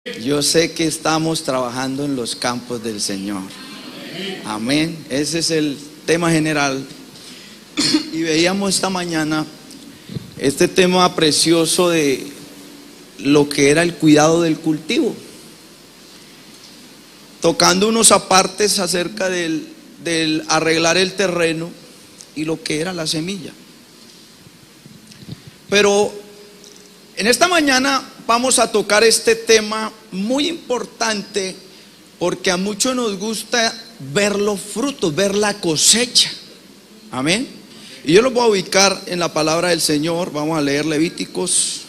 Yo sé que estamos trabajando en los campos del Señor. Amén. Ese es el tema general. Y veíamos esta mañana este tema precioso de lo que era el cuidado del cultivo, tocando unos apartes acerca del arreglar el terreno y lo que era la semilla. Pero en esta mañana vamos a tocar este tema muy importante, porque a muchos nos gusta ver los frutos, ver la cosecha. Amén. Y yo lo voy a ubicar en la palabra del Señor. Vamos a leer Levíticos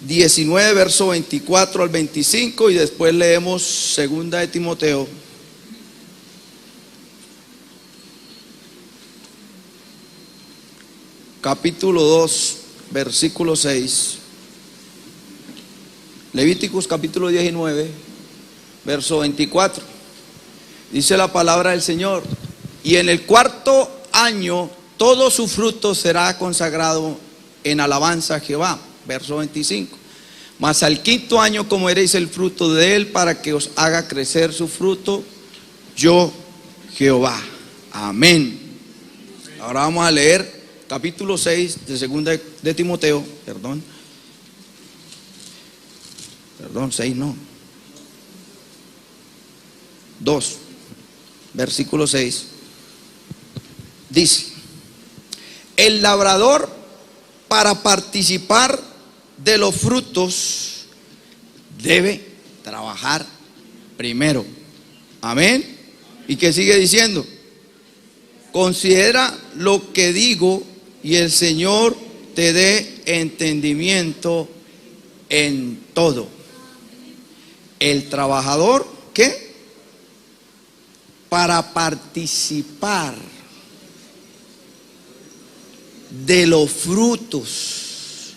19, verso 24 al 25, y después leemos segunda de Timoteo. Capítulo 2, versículo 6. Levíticos capítulo 19, verso 24. Dice la palabra del Señor: y en el cuarto año todo su fruto será consagrado en alabanza a Jehová. Verso 25. Mas al quinto año comeréis el fruto de él, para que os haga crecer su fruto, yo Jehová. Amén. Ahora vamos a leer capítulo 6 de segunda de Timoteo. Perdón, 6 no. 2, versículo 6. Dice: el labrador, para participar de los frutos, debe trabajar primero. Amén. ¿Y qué sigue diciendo? Considera lo que digo, y el Señor te dé entendimiento en todo. El trabajador, ¿qué? Para participar de los frutos,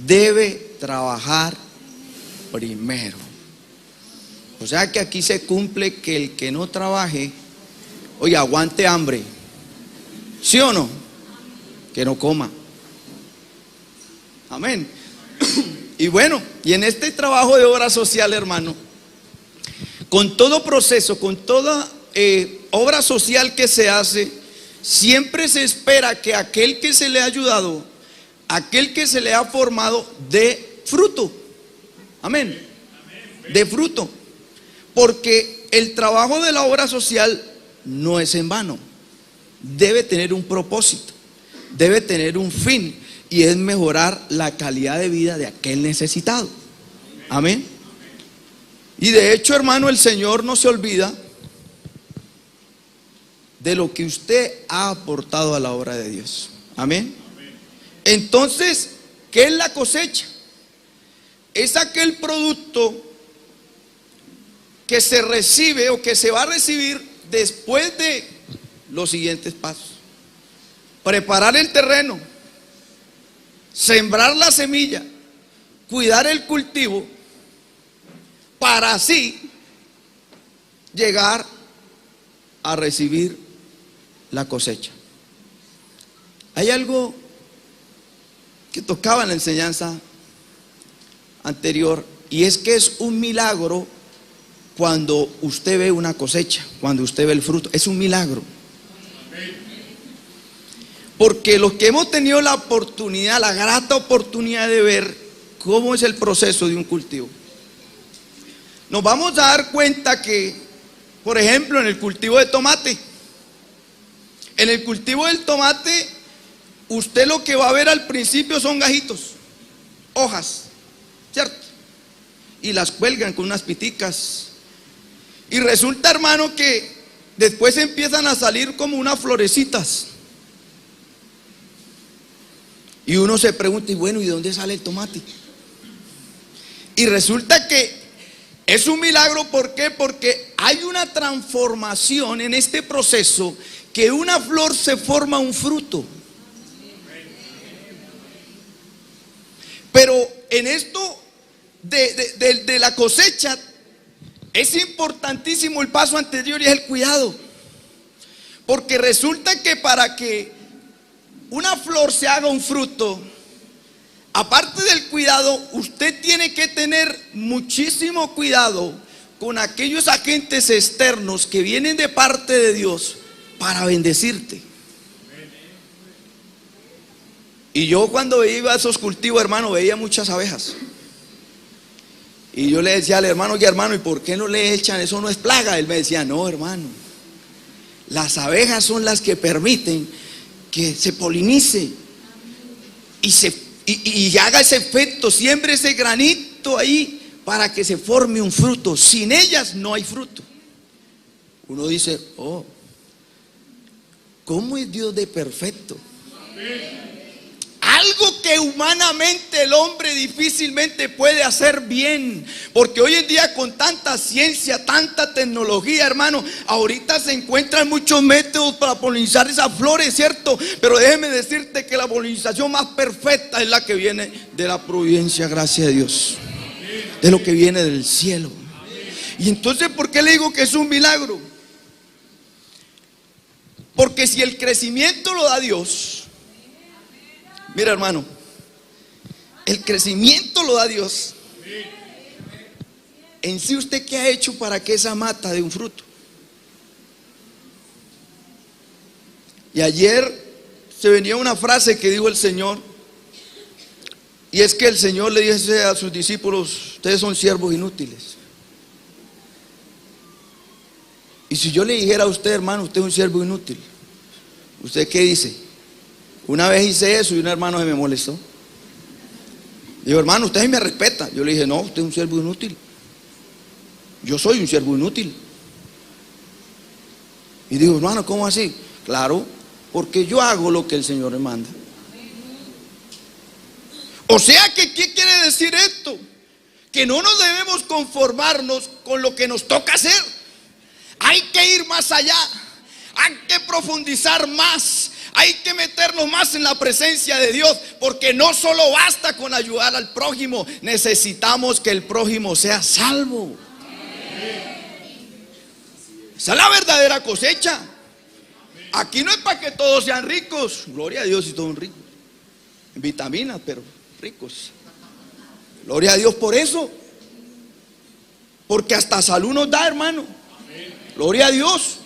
debe trabajar primero. O sea que aquí se cumple que el que no trabaje, oye, aguante hambre. ¿Sí o no? Que no coma. Amén. Y bueno, y en este trabajo de obra social, hermano, con todo proceso, con toda obra social que se hace, siempre se espera que aquel que se le ha ayudado, aquel que se le ha formado, dé fruto. Amén. De fruto. Porque el trabajo de la obra social no es en vano. Debe tener un propósito, debe tener un fin, y es mejorar la calidad de vida de aquel necesitado. Amén. Y de hecho, hermano, el Señor no se olvida de lo que usted ha aportado a la obra de Dios. Amén. Entonces, ¿qué es la cosecha? Es aquel producto que se recibe o que se va a recibir después de los siguientes pasos: preparar el terreno, sembrar la semilla, cuidar el cultivo, para así llegar a recibir la cosecha. Hay algo que tocaba en la enseñanza anterior, y es que es un milagro cuando usted ve una cosecha, cuando usted ve el fruto. Es un milagro. Porque los que hemos tenido la oportunidad, la grata oportunidad de ver cómo es el proceso de un cultivo, nos vamos a dar cuenta que, por ejemplo, en el cultivo de tomate, en el cultivo del tomate, usted lo que va a ver al principio son gajitos, hojas, ¿cierto? Y las cuelgan con unas piticas. Y resulta, hermano, que después empiezan a salir como unas florecitas. Y uno se pregunta, y bueno, ¿y de dónde sale el tomate? Y resulta que es un milagro. ¿Por qué? Porque hay una transformación en este proceso, que una flor se forma un fruto. Pero en esto de la cosecha es importantísimo el paso anterior, y es el cuidado. Porque resulta que para que una flor se haga un fruto, aparte del cuidado, usted tiene que tener muchísimo cuidado con aquellos agentes externos que vienen de parte de Dios para bendecirte. Y yo cuando iba a esos cultivos, hermano, veía muchas abejas. Y yo le decía al hermano, y hermano, ¿y por qué no le echan? Eso no es plaga. Él me decía, no, hermano, las abejas son las que permiten que se polinice y haga ese efecto, siembre ese granito ahí para que se forme un fruto. Sin ellas no hay fruto. Uno dice, oh, ¿cómo es Dios de perfecto? Algo que humanamente el hombre difícilmente puede hacer bien, porque hoy en día con tanta ciencia, tanta tecnología, hermano, ahorita se encuentran muchos métodos para polinizar esas flores, ¿cierto? Pero déjeme decirte que la polinización más perfecta es la que viene de la providencia, gracias a Dios, de lo que viene del cielo. Y entonces, ¿por qué le digo que es un milagro? Porque si el crecimiento lo da Dios, mira, hermano, el crecimiento lo da Dios. En sí, ¿usted qué ha hecho para que esa mata dé un fruto? Y ayer se venía una frase que dijo el Señor, y es que el Señor le dice a sus discípulos, ustedes son siervos inútiles. Y si yo le dijera a usted, hermano, usted es un siervo inútil, ¿usted qué dice? Una vez hice eso y un hermano se me molestó. Dijo, hermano, usted me respeta. Yo le dije, no, usted es un siervo inútil. Yo soy un siervo inútil. Y dijo, hermano, ¿cómo así? Claro, porque yo hago lo que el Señor me manda. O sea que, ¿qué quiere decir esto? Que no nos debemos conformarnos con lo que nos toca hacer. Hay que ir más allá. Hay que profundizar más. Hay que meternos más en la presencia de Dios, porque no solo basta con ayudar al prójimo, necesitamos que el prójimo sea salvo. Esa es la verdadera cosecha. Aquí no es para que todos sean ricos, gloria a Dios y todos ricos, en vitaminas, pero ricos. Gloria a Dios por eso, porque hasta salud nos da, hermano. Gloria a Dios.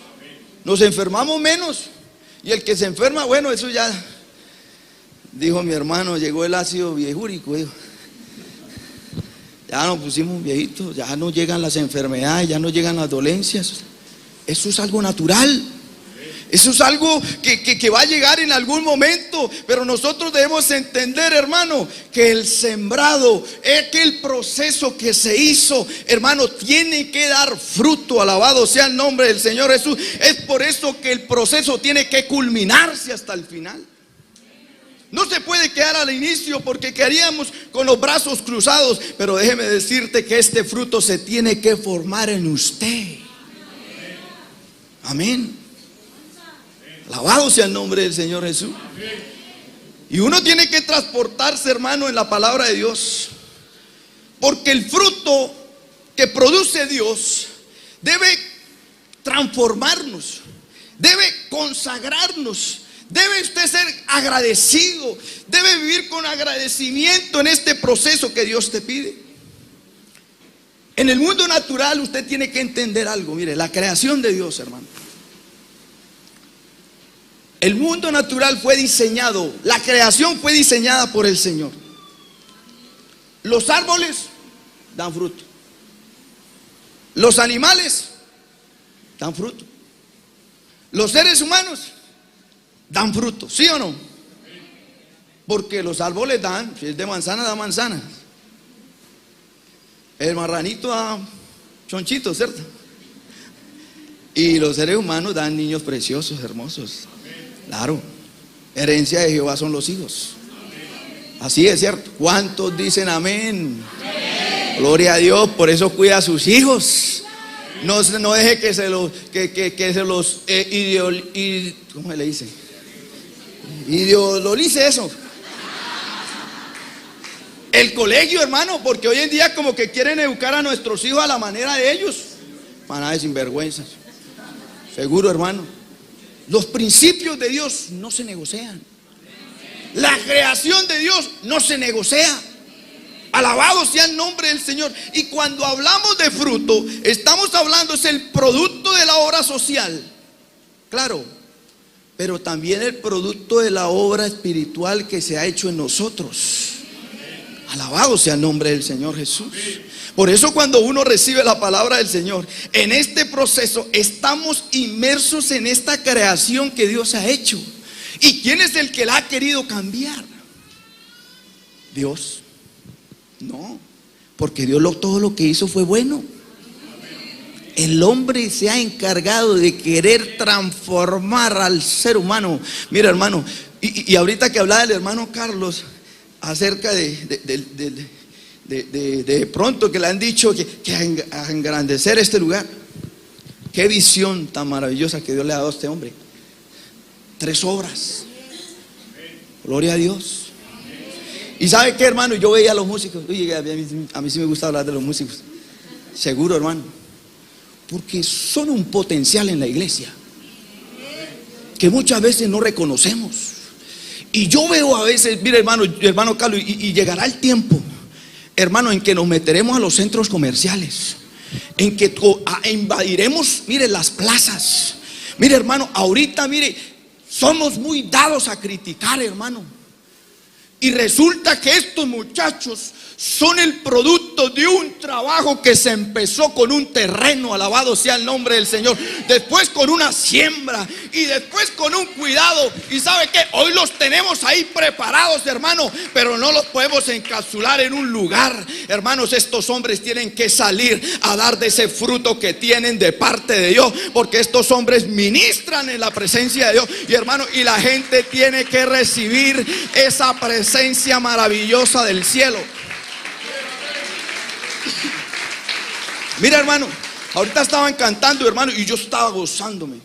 Nos enfermamos menos. Y el que se enferma, bueno, eso ya, dijo mi hermano, llegó el ácido viejúrico, dijo. Ya nos pusimos viejitos, ya no llegan las enfermedades, ya no llegan las dolencias. Eso es algo natural. Eso es algo que va a llegar en algún momento, pero nosotros debemos entender, hermano, que el sembrado, es que el proceso que se hizo, hermano, tiene que dar fruto. Alabado sea el nombre del Señor Jesús. Es por eso que el proceso tiene que culminarse hasta el final. No se puede quedar al inicio porque quedaríamos con los brazos cruzados, pero déjeme decirte que este fruto se tiene que formar en usted. Amén. Alabado sea el nombre del Señor Jesús. Y uno tiene que transportarse, hermano, en la palabra de Dios, porque el fruto que produce Dios debe transformarnos, debe consagrarnos. Debe usted ser agradecido, debe vivir con agradecimiento en este proceso que Dios te pide. En el mundo natural usted tiene que entender algo. Mire, la creación de Dios, hermano. El mundo natural fue diseñado, la creación fue diseñada por el Señor. Los árboles dan fruto. Los animales dan fruto. Los seres humanos dan fruto, ¿sí o no? Porque los árboles dan, si es de manzana, da manzanas. El marranito da chonchitos, ¿cierto? Y los seres humanos dan niños preciosos, hermosos. Claro, herencia de Jehová son los hijos. Así es, ¿cierto? ¿Cuántos dicen amén? Gloria a Dios, por eso cuida a sus hijos. No deje que se los, ¿cómo se le dice? Ideologice eso. El colegio, hermano, porque hoy en día como que quieren educar a nuestros hijos a la manera de ellos. Manada de sinvergüenzas. Seguro, hermano. Los principios de Dios no se negocian. La creación de Dios no se negocia. Alabado sea el nombre del Señor. Y cuando hablamos de fruto, estamos hablando, es el producto de la obra social. Claro, pero también el producto de la obra espiritual que se ha hecho en nosotros. Alabado sea el nombre del Señor Jesús. Por eso cuando uno recibe la palabra del Señor, en este proceso estamos inmersos en esta creación que Dios ha hecho. ¿Y quién es el que la ha querido cambiar? Dios. No, porque Dios todo lo que hizo fue bueno. El hombre se ha encargado de querer transformar al ser humano. Mira, hermano, y ahorita que hablaba el hermano Carlos acerca de pronto que le han dicho que a engrandecer este lugar. Qué visión tan maravillosa que Dios le ha dado a este hombre. 3 obras. Gloria a Dios. Y ¿sabe qué, hermano? Yo veía a los músicos. Oye, a mí sí me gusta hablar de los músicos. Seguro, hermano. Porque son un potencial en la iglesia que muchas veces no reconocemos. Y yo veo a veces, mire, hermano Carlos, y llegará el tiempo, hermano, en que nos meteremos a los centros comerciales, en que invadiremos, mire, las plazas. Mire, hermano, ahorita, mire, somos muy dados a criticar, hermano. Y resulta que estos muchachos son el producto de un trabajo que se empezó con un terreno, alabado sea el nombre del Señor, después con una siembra y después con un cuidado. Y ¿sabe qué? Hoy los tenemos ahí preparados, hermano, pero no los podemos encapsular en un lugar. Hermanos, estos hombres tienen que salir a dar de ese fruto que tienen de parte de Dios, porque estos hombres ministran en la presencia de Dios. Y hermano, y la gente tiene que recibir esa presencia maravillosa del cielo. Mira, hermano, ahorita estaban cantando, hermano, y yo estaba gozándome.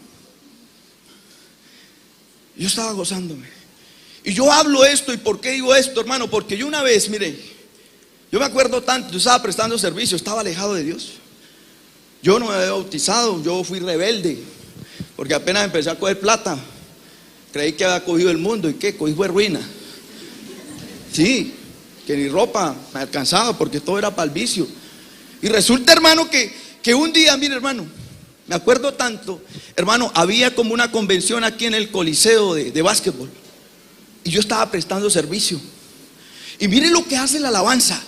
Y yo hablo esto, ¿y por qué digo esto, hermano? Porque yo una vez, mire, yo me acuerdo tanto, yo estaba prestando servicio, estaba alejado de Dios. Yo no me había bautizado, yo fui rebelde, porque apenas empecé a coger plata, creí que había cogido el mundo, ¿y qué? Cogí fue ruina. Sí, que ni ropa me alcanzaba, porque todo era para el vicio. Y resulta, hermano, que un día, mire, hermano, me acuerdo tanto, hermano, había como una convención aquí en el Coliseo de básquetbol. Y yo estaba prestando servicio. Y mire lo que hace la alabanza.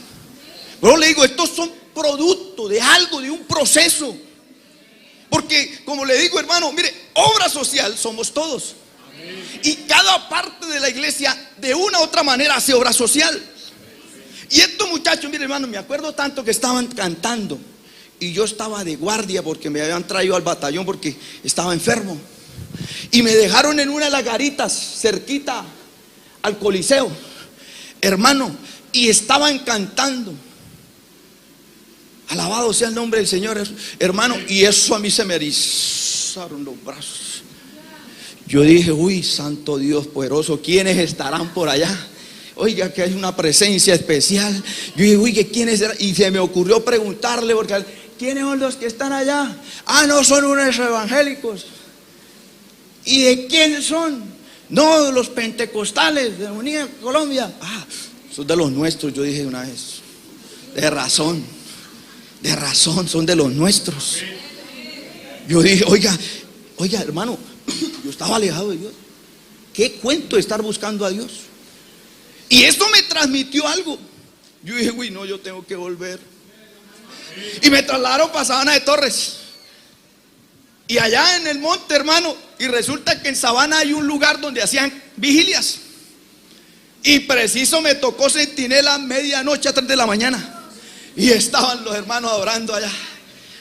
Pero le digo, estos son producto de algo, de un proceso. Porque, como le digo, hermano, mire, obra social somos todos. Y cada parte de la iglesia, de una u otra manera, hace obra social. Y estos muchachos, mire, hermano, me acuerdo tanto que estaban cantando. Y yo estaba de guardia porque me habían traído al batallón porque estaba enfermo. Y me dejaron en una de las garitas cerquita al Coliseo, hermano, y estaban cantando. Alabado sea el nombre del Señor, hermano. Y eso a mí se me erizaron los brazos. Yo dije, uy, santo Dios poderoso, ¿quiénes estarán por allá? Oiga, que hay una presencia especial. Yo dije, uy, ¿quiénes serán? Y se me ocurrió preguntarle, porque ¿quiénes son los que están allá? Ah, no, son unos evangélicos. ¿Y de quiénes son? No, de los pentecostales de Unida Colombia. Ah, son de los nuestros, yo dije una vez. De razón, son de los nuestros. Yo dije, oiga, hermano, yo estaba alejado de Dios. ¿Qué cuento de estar buscando a Dios? Y esto me transmitió algo. Yo dije, uy, no, yo tengo que volver. Y me trasladaron para Sabana de Torres. Y allá en el monte, hermano, y resulta que en Sabana hay un lugar donde hacían vigilias. Y preciso me tocó centinela medianoche a 3 de la mañana. Y estaban los hermanos adorando allá.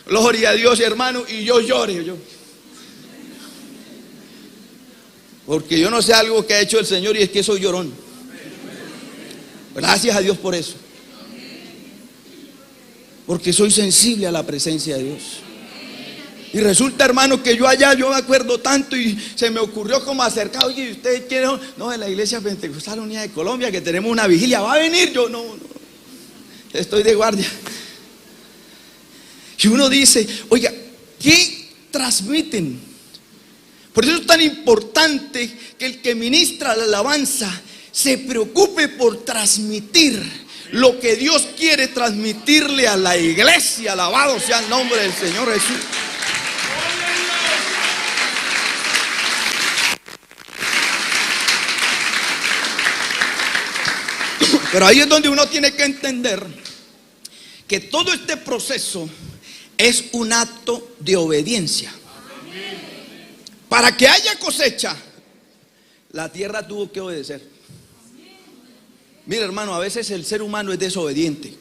Gloria a Dios, hermano. Y yo lloré, porque yo no sé algo que ha hecho el Señor, y es que soy llorón. Gracias a Dios por eso. Porque soy sensible a la presencia de Dios. Y resulta, hermano, que yo allá, yo me acuerdo tanto, y se me ocurrió como acercar. Oye, ¿ustedes quieren? No, en la iglesia Pentecostal Unida de Colombia, que tenemos una vigilia, ¿va a venir? Yo no, estoy de guardia. Y uno dice, oiga, ¿qué transmiten? Por eso es tan importante que el que ministra la alabanza se preocupe por transmitir lo que Dios quiere transmitirle a la iglesia. Alabado sea el nombre del Señor Jesús. Pero ahí es donde uno tiene que entender que todo este proceso es un acto de obediencia. Para que haya cosecha, la tierra tuvo que obedecer. Mira, hermano, a veces el ser humano es desobediente.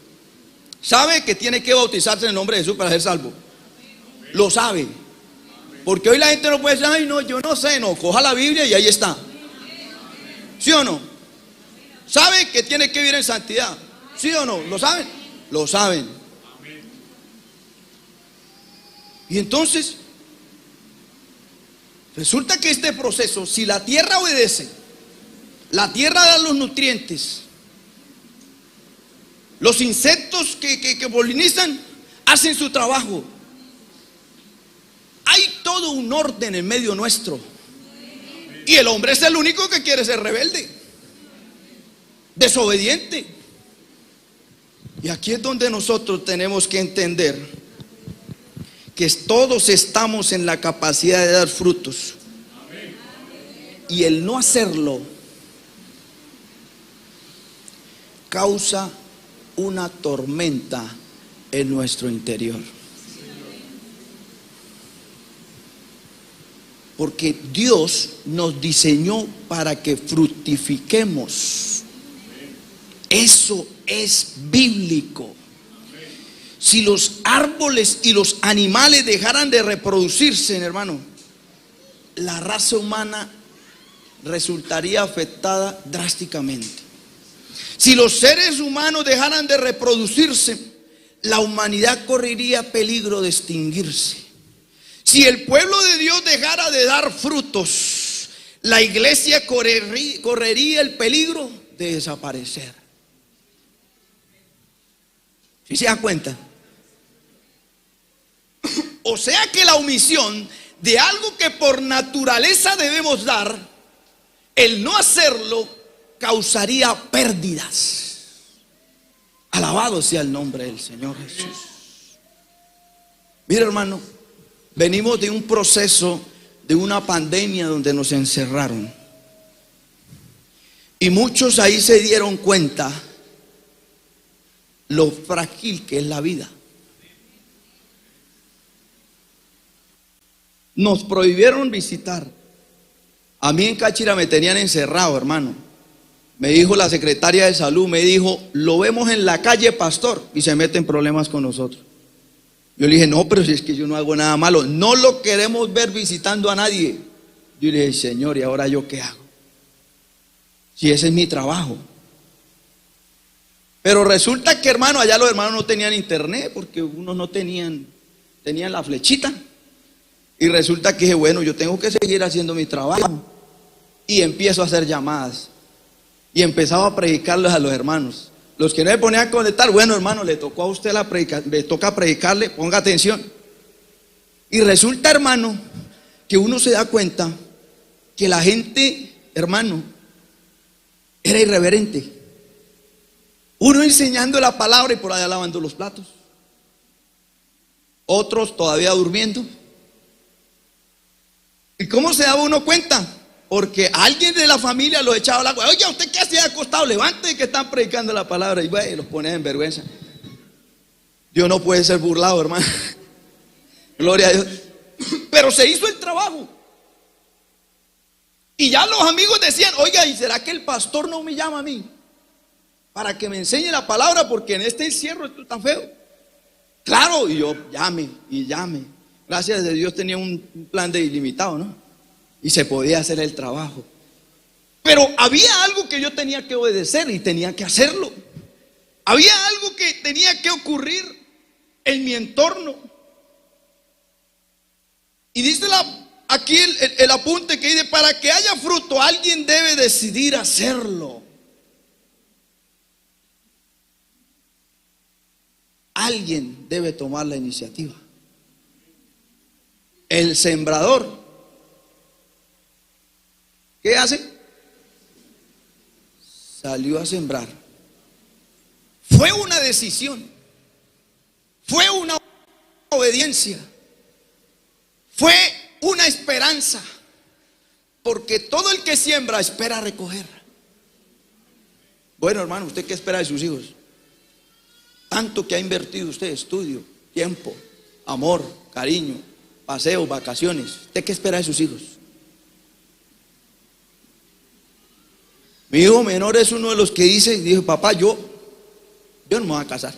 Sabe que tiene que bautizarse en el nombre de Jesús para ser salvo. Lo sabe. Porque hoy la gente no puede decir, ay no, yo no sé, no, coja la Biblia y ahí está. ¿Sí o no? Sabe que tiene que vivir en santidad. ¿Sí o no? ¿Lo saben? Lo saben. Y entonces, resulta que este proceso, si la tierra obedece, la tierra da los nutrientes, los insectos que polinizan hacen su trabajo. Hay todo un orden en medio nuestro. Y el hombre es el único que quiere ser rebelde, desobediente. Y aquí es donde nosotros tenemos que entender que todos estamos en la capacidad de dar frutos. Y el no hacerlo causa una tormenta en nuestro interior. Porque Dios nos diseñó para que fructifiquemos. Eso es bíblico. Si los árboles y los animales dejaran de reproducirse, hermano, la raza humana resultaría afectada drásticamente. Si los seres humanos dejaran de reproducirse, la humanidad correría peligro de extinguirse. Si el pueblo de Dios dejara de dar frutos, la iglesia correría el peligro de desaparecer. ¿Sí se da cuenta? O sea que la omisión de algo que por naturaleza debemos dar, el no hacerlo causaría pérdidas. Alabado sea el nombre del Señor Jesús. Mira, hermano, venimos de un proceso, de una pandemia donde nos encerraron. Y muchos ahí se dieron cuenta lo frágil que es la vida. Nos prohibieron visitar. A mí en Cáchira me tenían encerrado, hermano. Me dijo la secretaria de salud, me dijo, lo vemos en la calle, pastor, y se mete en problemas con nosotros. Yo le dije, no, pero si es que yo no hago nada malo, no lo queremos ver visitando a nadie. Yo le dije, Señor, ¿y ahora yo qué hago? Si ese es mi trabajo. Pero resulta que, hermano, allá los hermanos no tenían internet, porque unos no tenían la flechita. Y resulta que dije, bueno, yo tengo que seguir haciendo mi trabajo. Y empiezo a hacer llamadas. Y empezaba a predicarles a los hermanos. Los que no me ponían a conectar, bueno, hermano, le tocó a usted la predicación, le toca predicarle, ponga atención. Y resulta, hermano, que uno se da cuenta que la gente, hermano, era irreverente. Uno enseñando la palabra y por allá lavando los platos. Otros todavía durmiendo. ¿Y cómo se daba uno cuenta? Porque alguien de la familia los echaba al agua. Oye, ¿usted qué hacía acostado? Levante que están predicando la palabra. Y bueno, los ponía en vergüenza. Dios no puede ser burlado, hermano. Gloria a Dios. Pero se hizo el trabajo. Y ya los amigos decían, oiga, ¿y será que el pastor no me llama a mí para que me enseñe la palabra? Porque en este encierro esto está feo. Claro, y yo llame y llame. Gracias a Dios tenía un plan de ilimitado, ¿no? Y se podía hacer el trabajo. Pero había algo que yo tenía que obedecer y tenía que hacerlo. Había algo que tenía que ocurrir en mi entorno. Y dice aquí el apunte que dice, para que haya fruto, alguien debe decidir hacerlo. Alguien debe tomar la iniciativa. El sembrador, ¿qué hace? salió a sembrar. Fue una decisión, fue una obediencia, fue una esperanza, porque todo el que siembra espera recoger. Bueno, hermano, ¿usted qué espera de sus hijos? Tanto que ha invertido usted, estudio, tiempo, amor, cariño, paseos, vacaciones. ¿Usted qué espera de sus hijos? Mi hijo menor es uno de los que dijo, papá, yo no me voy a casar.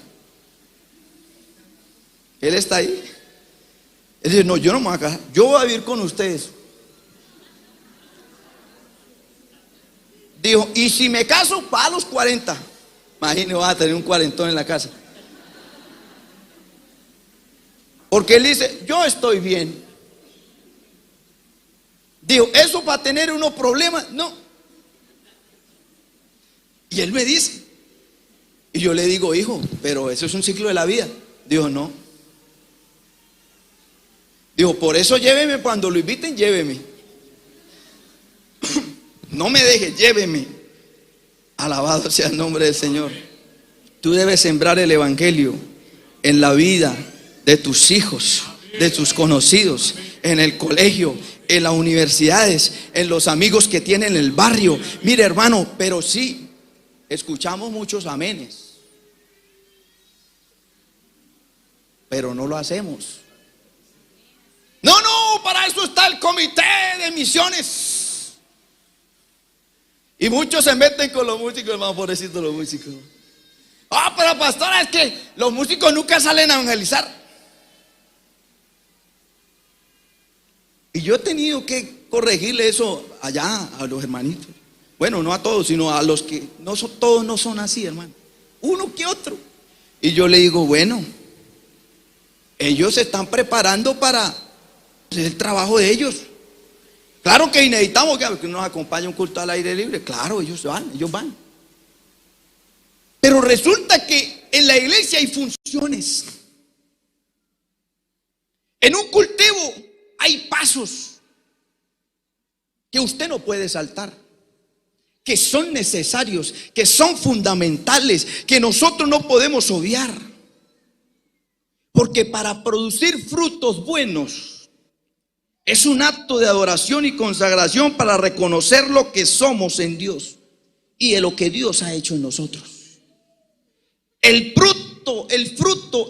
Él está ahí. Él dice, no, yo no me voy a casar, yo voy a vivir con ustedes. Dijo, y si me caso, para los 40. Imagínate, vas a tener un cuarentón en la casa. Porque él dice, yo estoy bien. Dijo, ¿eso para tener unos problemas? No. Y él me dice, y yo le digo, hijo, pero eso es un ciclo de la vida. Dijo, no. Dijo, por eso lléveme, cuando lo inviten, lléveme. No me deje, lléveme. Alabado sea el nombre del Señor. Tú debes sembrar el evangelio en la vida de tus hijos, de tus conocidos, en el colegio, en las universidades, en los amigos que tienen en el barrio. Mire, hermano, pero sí, escuchamos muchos amenes, pero no lo hacemos. No, para eso está el comité de misiones. Y muchos se meten con los músicos, hermano, pobrecitos los músicos. Pero pastora, es que los músicos nunca salen a evangelizar. Y yo he tenido que corregirle eso allá a los hermanitos. Bueno, no a todos, sino a los que no son, todos no son así, hermano. Uno que otro. Y yo le digo, bueno, ellos se están preparando para hacer el trabajo de ellos. Claro que necesitamos que nos acompañe un culto al aire libre. Claro, ellos van. Pero resulta que en la iglesia hay funciones. En un cultivo hay pasos que usted no puede saltar, que son necesarios, que son fundamentales, que nosotros no podemos obviar. Porque para producir frutos buenos es un acto de adoración y consagración para reconocer lo que somos en Dios y de lo que Dios ha hecho en nosotros. El fruto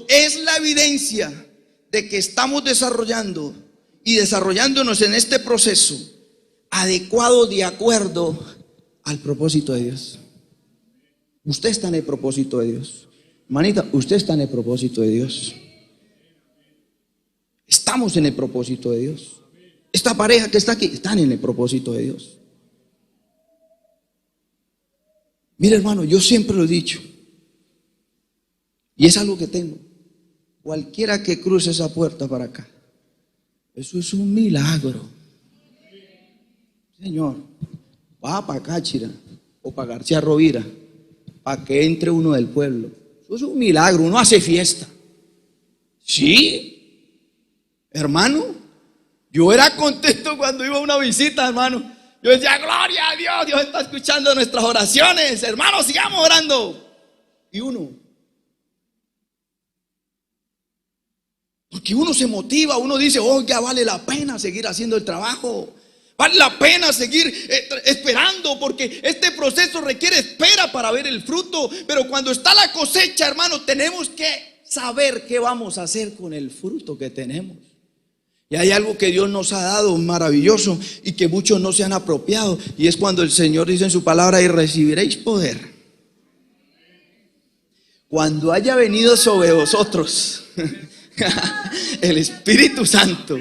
es la evidencia de que estamos desarrollándonos en este proceso adecuado, de acuerdo al propósito de Dios. Usted está en el propósito de Dios. Hermanita, usted está en el propósito de Dios. Estamos en el propósito de Dios. Esta pareja que está aquí, están en el propósito de Dios. Mira, hermano, yo siempre lo he dicho, y es algo que tengo. Cualquiera que cruce esa puerta para acá, eso es un milagro. Señor, va para Cáchira o para García Rovira, para que entre uno del pueblo. Eso es un milagro, uno hace fiesta. Sí, hermano, yo era contento cuando iba a una visita, hermano. Yo decía, gloria a Dios, Dios está escuchando nuestras oraciones. Hermanos, sigamos orando. Y porque uno se motiva, uno dice, ya vale la pena seguir haciendo el trabajo. Vale la pena seguir esperando, porque este proceso requiere espera para ver el fruto. Pero cuando está la cosecha, hermano, tenemos que saber qué vamos a hacer con el fruto que tenemos. Y hay algo que Dios nos ha dado maravilloso y que muchos no se han apropiado, y es cuando el Señor dice en su palabra, y recibiréis poder cuando haya venido sobre vosotros el Espíritu Santo.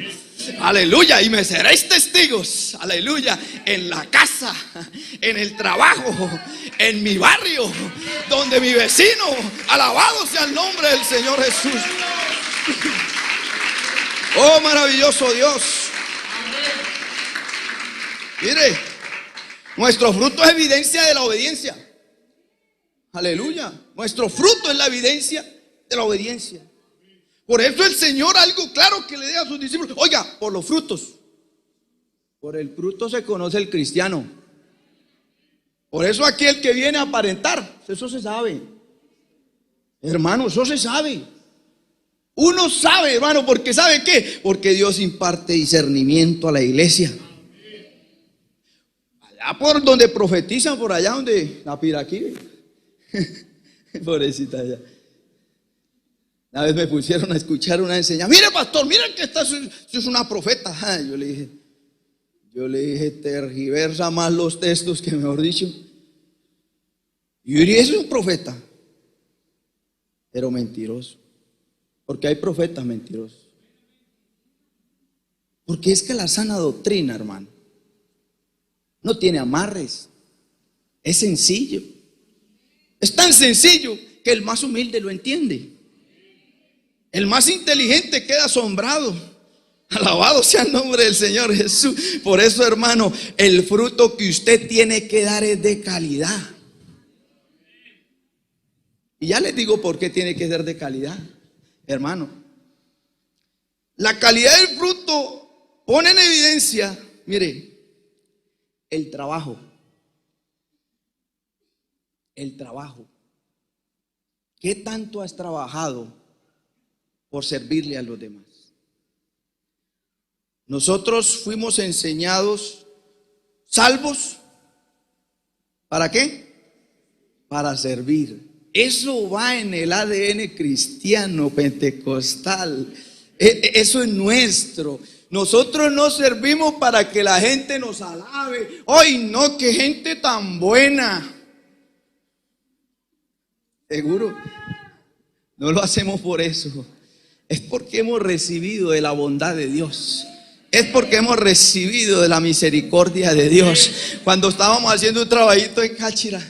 Aleluya, y me seréis testigos, aleluya, en la casa, en el trabajo, en mi barrio, donde mi vecino. Alabado sea el nombre del Señor Jesús. Oh, maravilloso Dios. Mire, nuestro fruto es evidencia de la obediencia. Aleluya. Nuestro fruto es la evidencia de la obediencia. Por eso el Señor, algo claro que le diga a sus discípulos: oiga, por los frutos. Por el fruto se conoce el cristiano. Por eso aquí el que viene a aparentar, eso se sabe. Hermano, eso se sabe. Uno sabe, hermano, porque ¿sabe qué? Porque Dios imparte discernimiento a la iglesia. Allá por donde profetizan, por allá donde la Piraquí. Pobrecita allá. Una vez me pusieron a escuchar una enseñanza. Mire, pastor, mire que esta es una profeta. Yo le dije, tergiversa más los textos que mejor dicho. Y yo diría, eso es un profeta. Pero mentiroso. Porque hay profetas mentirosos. Porque es que la sana doctrina, hermano, no tiene amarres. Es sencillo. Es tan sencillo que el más humilde lo entiende. El más inteligente queda asombrado. Alabado sea el nombre del Señor Jesús. Por eso, hermano, el fruto que usted tiene que dar es de calidad. Y ya les digo por qué tiene que ser de calidad, hermano. La calidad del fruto pone en evidencia, mire, el trabajo. El trabajo. ¿Qué tanto has trabajado por servirle a los demás? Nosotros fuimos enseñados, salvos, ¿para qué? Para servir. Eso va en el ADN cristiano, pentecostal. Eso es nuestro. Nosotros no servimos para que la gente nos alabe. ¡Ay, no, qué gente tan buena! Seguro, no lo hacemos por eso. Es porque hemos recibido de la bondad de Dios. Es porque hemos recibido de la misericordia de Dios. Cuando estábamos haciendo un trabajito en Cáchira,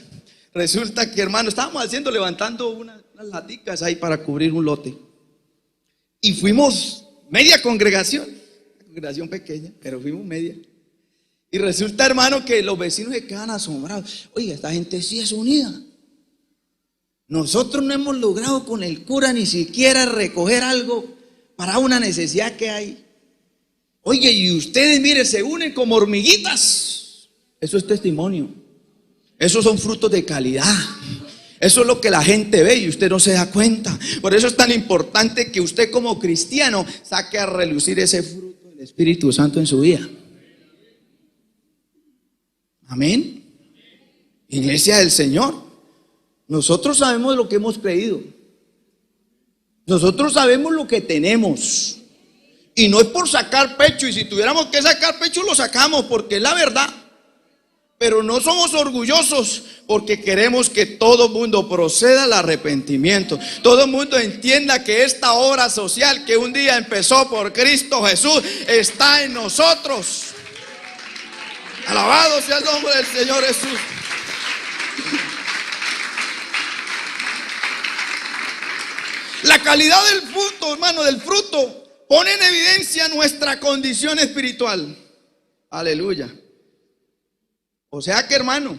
resulta que, hermano, estábamos levantando unas laticas ahí para cubrir un lote. Y fuimos media congregación, una congregación pequeña, pero fuimos media. Y resulta, hermano, que los vecinos se quedan asombrados. Oiga, esta gente sí es unida. Nosotros no hemos logrado con el cura ni siquiera recoger algo para una necesidad que hay. Oye, y ustedes, mire, se unen como hormiguitas. Eso es testimonio. Esos son frutos de calidad. Eso es lo que la gente ve y usted no se da cuenta. Por eso es tan importante que usted como cristiano saque a relucir ese fruto del Espíritu Santo en su vida. Amén. Iglesia del Señor, nosotros sabemos lo que hemos creído. Nosotros sabemos lo que tenemos. Y no es por sacar pecho, y si tuviéramos que sacar pecho lo sacamos porque es la verdad. Pero no somos orgullosos porque queremos que todo mundo proceda al arrepentimiento. Todo el mundo entienda que esta obra social que un día empezó por Cristo Jesús está en nosotros. Alabado sea el nombre del Señor Jesús. La calidad del fruto, hermano, del fruto pone en evidencia nuestra condición espiritual. Aleluya. O sea que, hermano,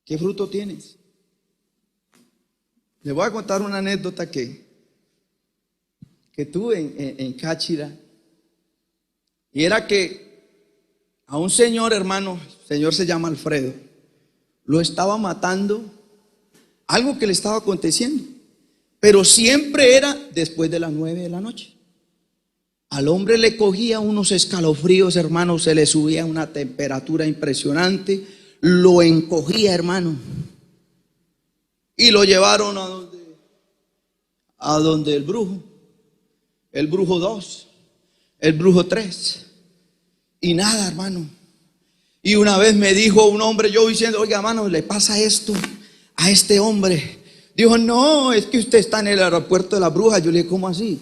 ¿qué fruto tienes? Les voy a contar una anécdota que tuve en Cáchira. Y era que a un señor, hermano, el señor se llama Alfredo, lo estaba matando algo que le estaba aconteciendo. Pero siempre era después de las 9 de la noche. Al hombre le cogía unos escalofríos, hermano, se le subía una temperatura impresionante, lo encogía, hermano, y lo llevaron a donde el brujo 2, el brujo 3, y nada, hermano. Y una vez me dijo un hombre, yo diciendo, oiga, hermano, le pasa esto a este hombre. Dijo, no, es que usted está en el aeropuerto de la bruja. Yo le dije, ¿cómo así?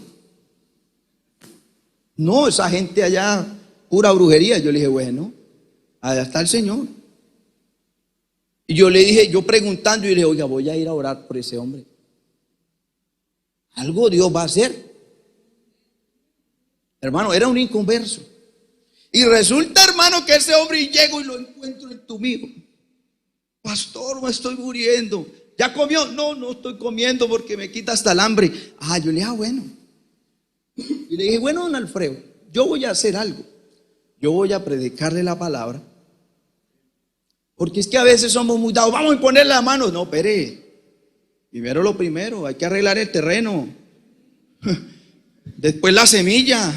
No, esa gente allá, pura brujería. Yo le dije, bueno, allá está el Señor. Y yo le dije, yo preguntando, y le dije, oiga, voy a ir a orar por ese hombre. Algo Dios va a hacer. Hermano, era un inconverso. Y resulta, hermano, que ese hombre, y llego y lo encuentro entumido. Pastor, me estoy muriendo. ¿Ya comió? No, no estoy comiendo porque me quita hasta el hambre. Yo le dije, bueno. Y le dije, bueno, don Alfredo, yo voy a hacer algo. Yo voy a predicarle la palabra. Porque es que a veces somos muy dados, vamos a poner la mano. No, espere. Primero lo primero, hay que arreglar el terreno. Después la semilla.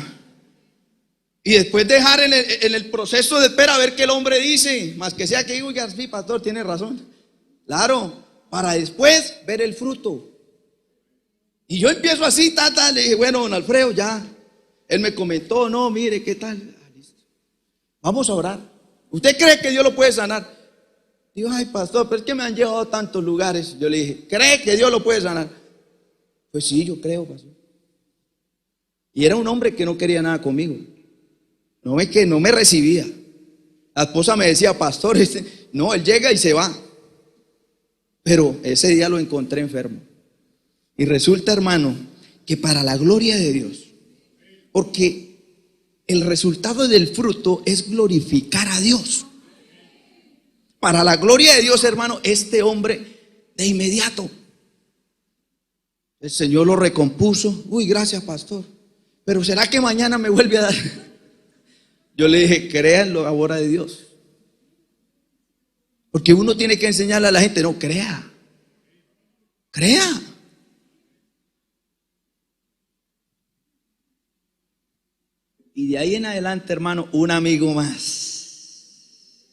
Y después dejar en el proceso de espera a ver qué el hombre dice. Más que sea que digo, ya sí, pastor, tiene razón. Claro, para después ver el fruto. Y yo empiezo así, le dije, bueno, don Alfredo, ya. Él me comentó, no, mire, ¿qué tal? Listo. Vamos a orar. ¿Usted cree que Dios lo puede sanar? Digo, ay, pastor, pero es que me han llevado a tantos lugares. Yo le dije, ¿cree que Dios lo puede sanar? Pues sí, yo creo, pastor. Y era un hombre que no quería nada conmigo. No es que no me recibía. La esposa me decía, pastor, no, él llega y se va. Pero ese día lo encontré enfermo. Y resulta, hermano, que para la gloria de Dios, porque el resultado del fruto es glorificar a Dios. Para la gloria de Dios, hermano, este hombre de inmediato, el Señor lo recompuso. Uy, gracias, pastor. Pero ¿será que mañana me vuelve a dar? Yo le dije, créanlo, la obra de Dios. Porque uno tiene que enseñarle a la gente, no, crea. Crea. Y de ahí en adelante, hermano, un amigo más.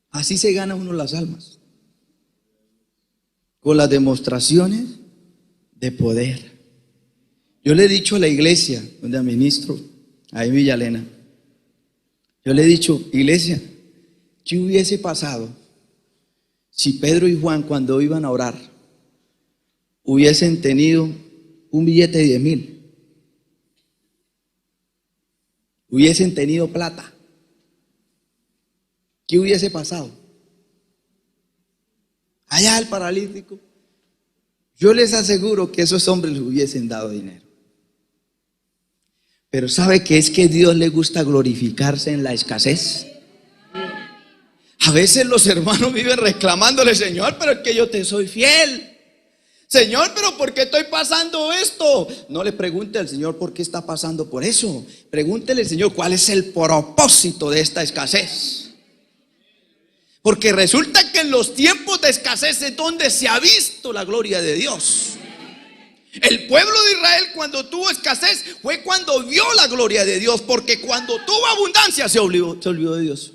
Así se gana uno las almas. Con las demostraciones de poder. Yo le he dicho a la iglesia donde administro, ahí en Villalena, yo le he dicho, iglesia, ¿qué hubiese pasado si Pedro y Juan, cuando iban a orar, hubiesen tenido un billete de 10,000? Hubiesen tenido plata. ¿Qué hubiese pasado? Allá el paralítico, yo les aseguro que esos hombres les hubiesen dado dinero. Pero ¿sabe qué es que Dios le gusta glorificarse en la escasez? A veces los hermanos viven reclamándole, Señor, pero es que yo te soy fiel. Señor, pero ¿por qué estoy pasando esto? No le pregunte al Señor por qué está pasando por eso. Pregúntele al Señor cuál es el propósito de esta escasez. Porque resulta que en los tiempos de escasez es donde se ha visto la gloria de Dios. El pueblo de Israel, cuando tuvo escasez, fue cuando vio la gloria de Dios. Porque cuando tuvo abundancia se olvidó de Dios.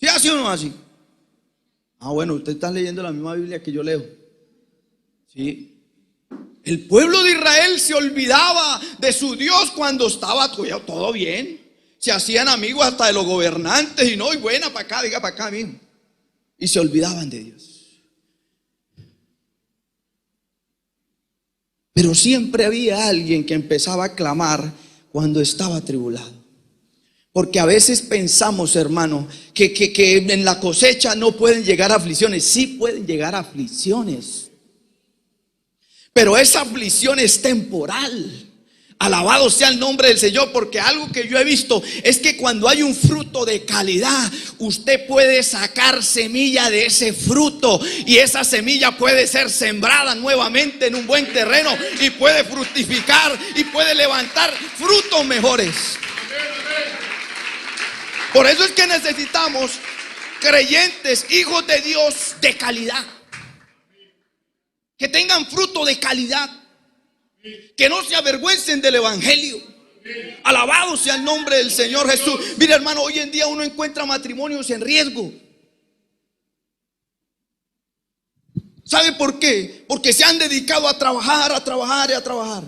¿Sí así o no así? Ah, bueno, usted está leyendo la misma Biblia que yo leo. Sí. El pueblo de Israel se olvidaba de su Dios cuando estaba todo bien. Se hacían amigos hasta de los gobernantes. Y no, y buena para acá, diga para acá mismo. Y se olvidaban de Dios. Pero siempre había alguien que empezaba a clamar cuando estaba atribulado. Porque a veces pensamos, hermano, que en la cosecha no pueden llegar aflicciones. Sí pueden llegar aflicciones. Pero esa aflicción es temporal. Alabado sea el nombre del Señor, porque algo que yo he visto es que cuando hay un fruto de calidad, usted puede sacar semilla de ese fruto y esa semilla puede ser sembrada nuevamente en un buen terreno y puede fructificar y puede levantar frutos mejores. Por eso es que necesitamos creyentes, hijos de Dios de calidad. Que tengan fruto de calidad. Que no se avergüencen del evangelio. Alabado sea el nombre del Señor Jesús. Mira, hermano, hoy en día uno encuentra matrimonios en riesgo. ¿Sabe por qué? Porque se han dedicado a trabajar, a trabajar y a trabajar.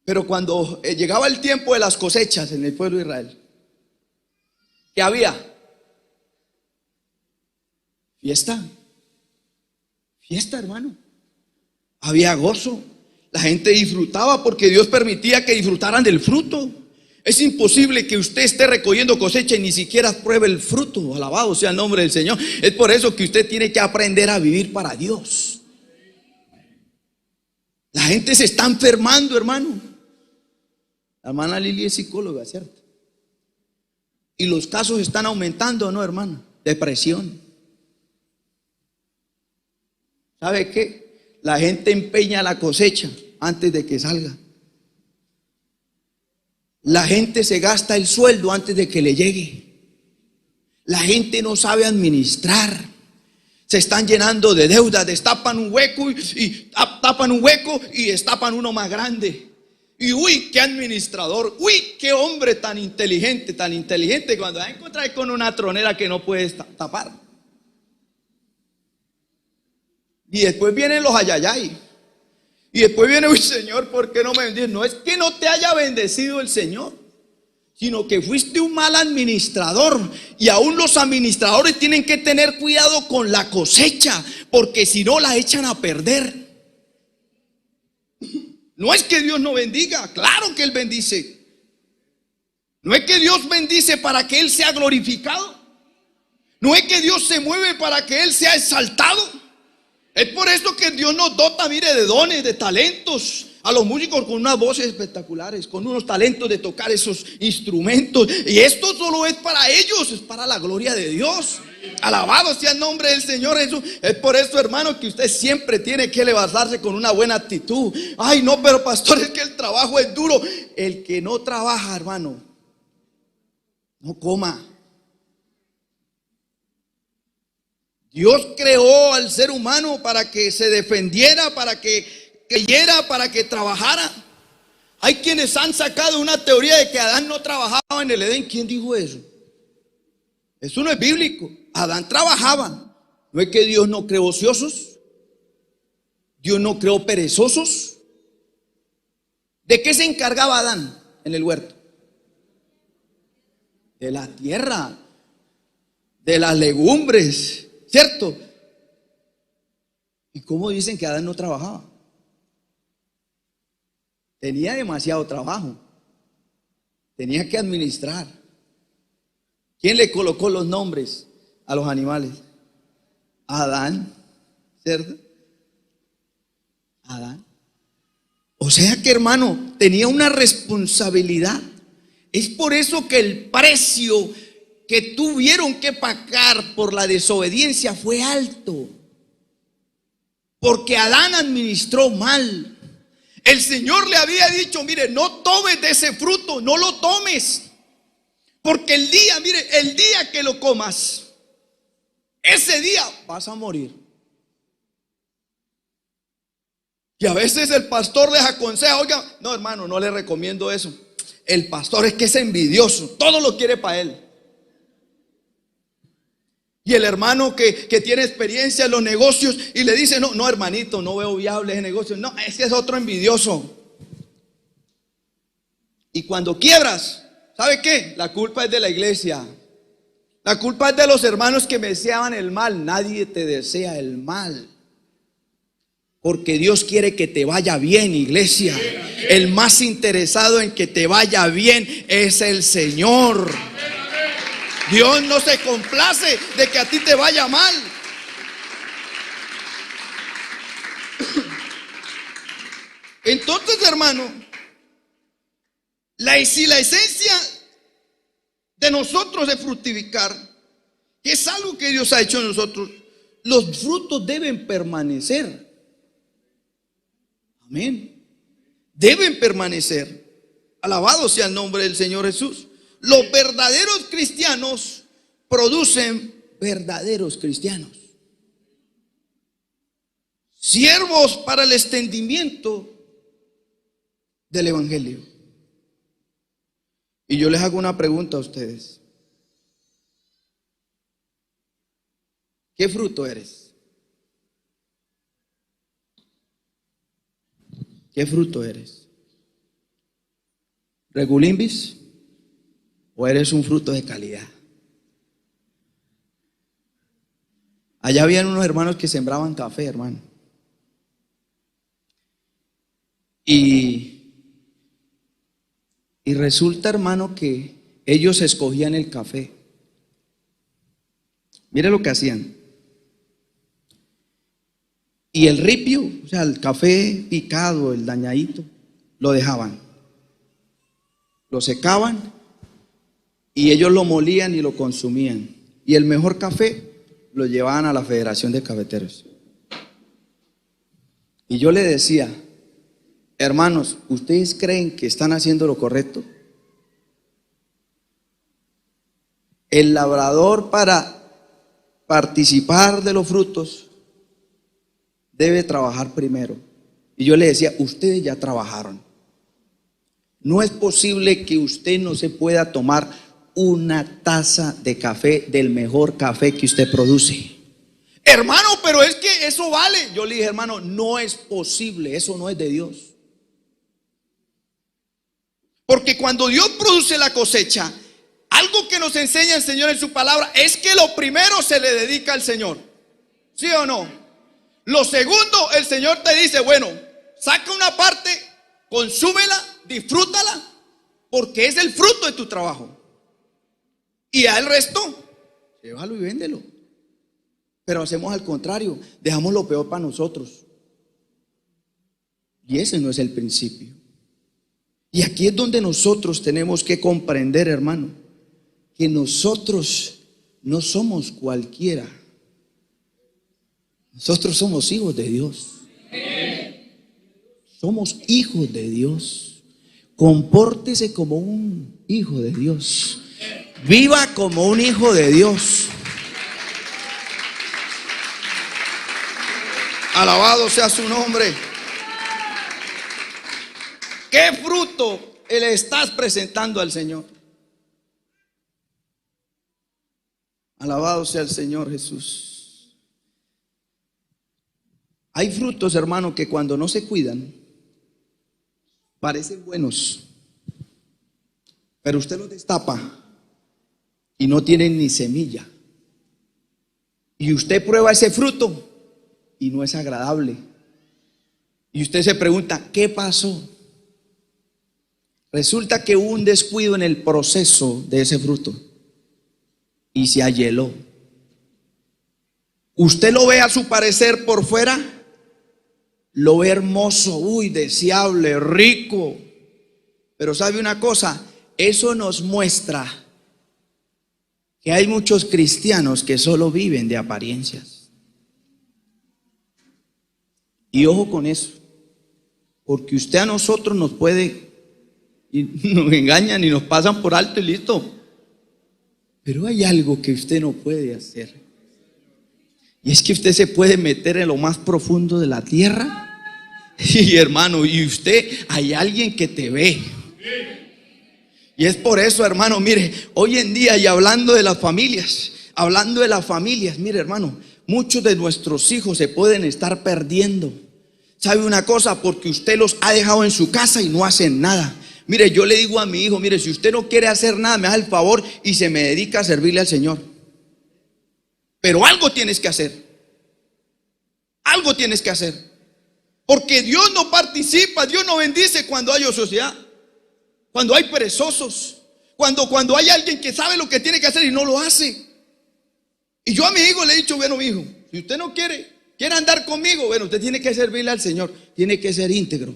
Pero cuando llegaba el tiempo de las cosechas en el pueblo de Israel, ¿qué había? Fiesta. Fiesta, hermano. Había gozo. La gente disfrutaba porque Dios permitía que disfrutaran del fruto. Es imposible que usted esté recogiendo cosecha y ni siquiera pruebe el fruto. Alabado sea el nombre del Señor. Es por eso que usted tiene que aprender a vivir para Dios. La gente se está enfermando, hermano. La hermana Lili es psicóloga, ¿cierto? Y los casos están aumentando, ¿no, hermano? Depresión. ¿Sabe qué? La gente empeña la cosecha antes de que salga. La gente se gasta el sueldo antes de que le llegue. La gente no sabe administrar. Se están llenando de deudas, destapan un hueco y tapan un hueco y destapan uno más grande. Y uy, qué administrador, uy, qué hombre tan inteligente cuando va a encontrar con una tronera que no puedes tapar. Y después vienen los ayayay. Y después viene, uy, Señor, ¿por qué no me bendices? No es que no te haya bendecido el Señor, sino que fuiste un mal administrador. Y aún los administradores tienen que tener cuidado con la cosecha, porque si no la echan a perder. No es que Dios no bendiga, claro que Él bendice. No es que Dios bendice para que Él sea glorificado. No es que Dios se mueve para que Él sea exaltado. Es por eso que Dios nos dota, mire, de dones, de talentos. A los músicos con unas voces espectaculares, con unos talentos de tocar esos instrumentos. Y esto solo es para ellos, es para la gloria de Dios. Alabado sea el nombre del Señor Jesús. Es por eso, hermano, que usted siempre tiene que levantarse con una buena actitud. Ay, no, pero pastor, es que el trabajo es duro. El que no trabaja, hermano, no coma. Dios creó al ser humano para que se defendiera, para que creyera, para que trabajara. Hay quienes han sacado una teoría de que Adán no trabajaba en el Edén. ¿Quién dijo eso? Eso no es bíblico. Adán trabajaba. ¿No es que Dios no creó ociosos? ¿Dios no creó perezosos? ¿De qué se encargaba Adán en el huerto? De la tierra, de las legumbres, ¿cierto? ¿Y cómo dicen que Adán no trabajaba? Tenía demasiado trabajo. Tenía que administrar. ¿Quién le colocó los nombres a los animales? Adán, ¿cierto? Adán. O sea que, hermano, tenía una responsabilidad. Es por eso que el precio que tuvieron que pagar por la desobediencia fue alto. Porque Adán administró mal. El Señor le había dicho, mire, no tomes de ese fruto, no lo tomes. Porque el día que lo comas, ese día vas a morir. Y a veces el pastor les aconseja, oiga, no, hermano, no le recomiendo eso. El pastor es que es envidioso, todo lo quiere para él. Y el hermano que tiene experiencia en los negocios y le dice, no, hermanito, no veo viable ese negocio. No, ese es otro envidioso. Y cuando quiebras, ¿sabe qué? La culpa es de la iglesia. La culpa es de los hermanos que me deseaban el mal. Nadie te desea el mal. Porque Dios quiere que te vaya bien, iglesia. El más interesado en que te vaya bien es el Señor. Dios no se complace de que a ti te vaya mal. Entonces, hermano, si la esencia de nosotros es fructificar, que es algo que Dios ha hecho en nosotros, los frutos deben permanecer. Amén. Deben permanecer. Alabado sea el nombre del Señor Jesús. Los verdaderos cristianos producen verdaderos cristianos. Siervos para el extendimiento del evangelio. Y yo les hago una pregunta a ustedes. ¿Qué fruto eres? ¿Qué fruto eres? ¿Regulimbis? ¿O eres un fruto de calidad? Allá habían unos hermanos que sembraban café, hermano. Y resulta, hermano, que ellos escogían el café. Mire lo que hacían. Y el ripio, o sea, el café picado, el dañadito, lo dejaban. Lo secaban y ellos lo molían y lo consumían. Y el mejor café lo llevaban a la Federación de Cafeteros. Y yo le decía, hermanos, ¿ustedes creen que están haciendo lo correcto? El labrador, para participar de los frutos, debe trabajar primero. Y yo le decía, ustedes ya trabajaron. No es posible que usted no se pueda tomar una taza de café del mejor café que usted produce. Hermano, pero es que eso vale. Yo le dije, hermano, no es posible, eso no es de Dios. Porque cuando Dios produce la cosecha, algo que nos enseña el Señor en su palabra es que lo primero se le dedica al Señor. ¿Sí o no? Lo segundo, el Señor te dice, bueno, saca una parte, consúmela, disfrútala, porque es el fruto de tu trabajo. Y al resto, llévalo y véndelo. Pero hacemos al contrario, dejamos lo peor para nosotros. Y ese no es el principio. Y aquí es donde nosotros tenemos que comprender, hermano, que nosotros no somos cualquiera. Nosotros somos hijos de Dios. Somos hijos de Dios. Compórtese como un hijo de Dios. Viva como un hijo de Dios. Alabado sea su nombre. ¿Qué fruto le estás presentando al Señor? Alabado sea el Señor Jesús. Hay frutos, hermano, que cuando no se cuidan parecen buenos, pero usted los destapa y no tienen ni semilla. Y usted prueba ese fruto y no es agradable. Y usted se pregunta, ¿qué pasó? Resulta que hubo un descuido en el proceso de ese fruto y se ahieló. Usted lo ve a su parecer por fuera, lo ve hermoso, deseable, rico. Pero ¿sabe una cosa? Eso nos muestra que hay muchos cristianos que solo viven de apariencias. Y ojo con eso, porque usted a nosotros nos puede, y nos engañan y nos pasan por alto y listo. Pero hay algo que usted no puede hacer. Y es que usted se puede meter en lo más profundo de la tierra. Y hermano, y usted, hay alguien que te ve. Y es por eso, hermano, mire, hoy en día, y hablando de las familias, mire, hermano, muchos de nuestros hijos se pueden estar perdiendo. ¿Sabe una cosa? Porque usted los ha dejado en su casa y no hacen nada. Mire, yo le digo a mi hijo, mire, si usted no quiere hacer nada, me hace el favor y se me dedica a servirle al Señor. Pero algo tienes que hacer. Algo tienes que hacer. Porque Dios no participa, Dios no bendice cuando hay ociosidad, cuando hay perezosos, cuando hay alguien que sabe lo que tiene que hacer y no lo hace. Y yo a mi hijo le he dicho, bueno, mi hijo, si usted no quiere andar conmigo, bueno, usted tiene que servirle al Señor, tiene que ser íntegro.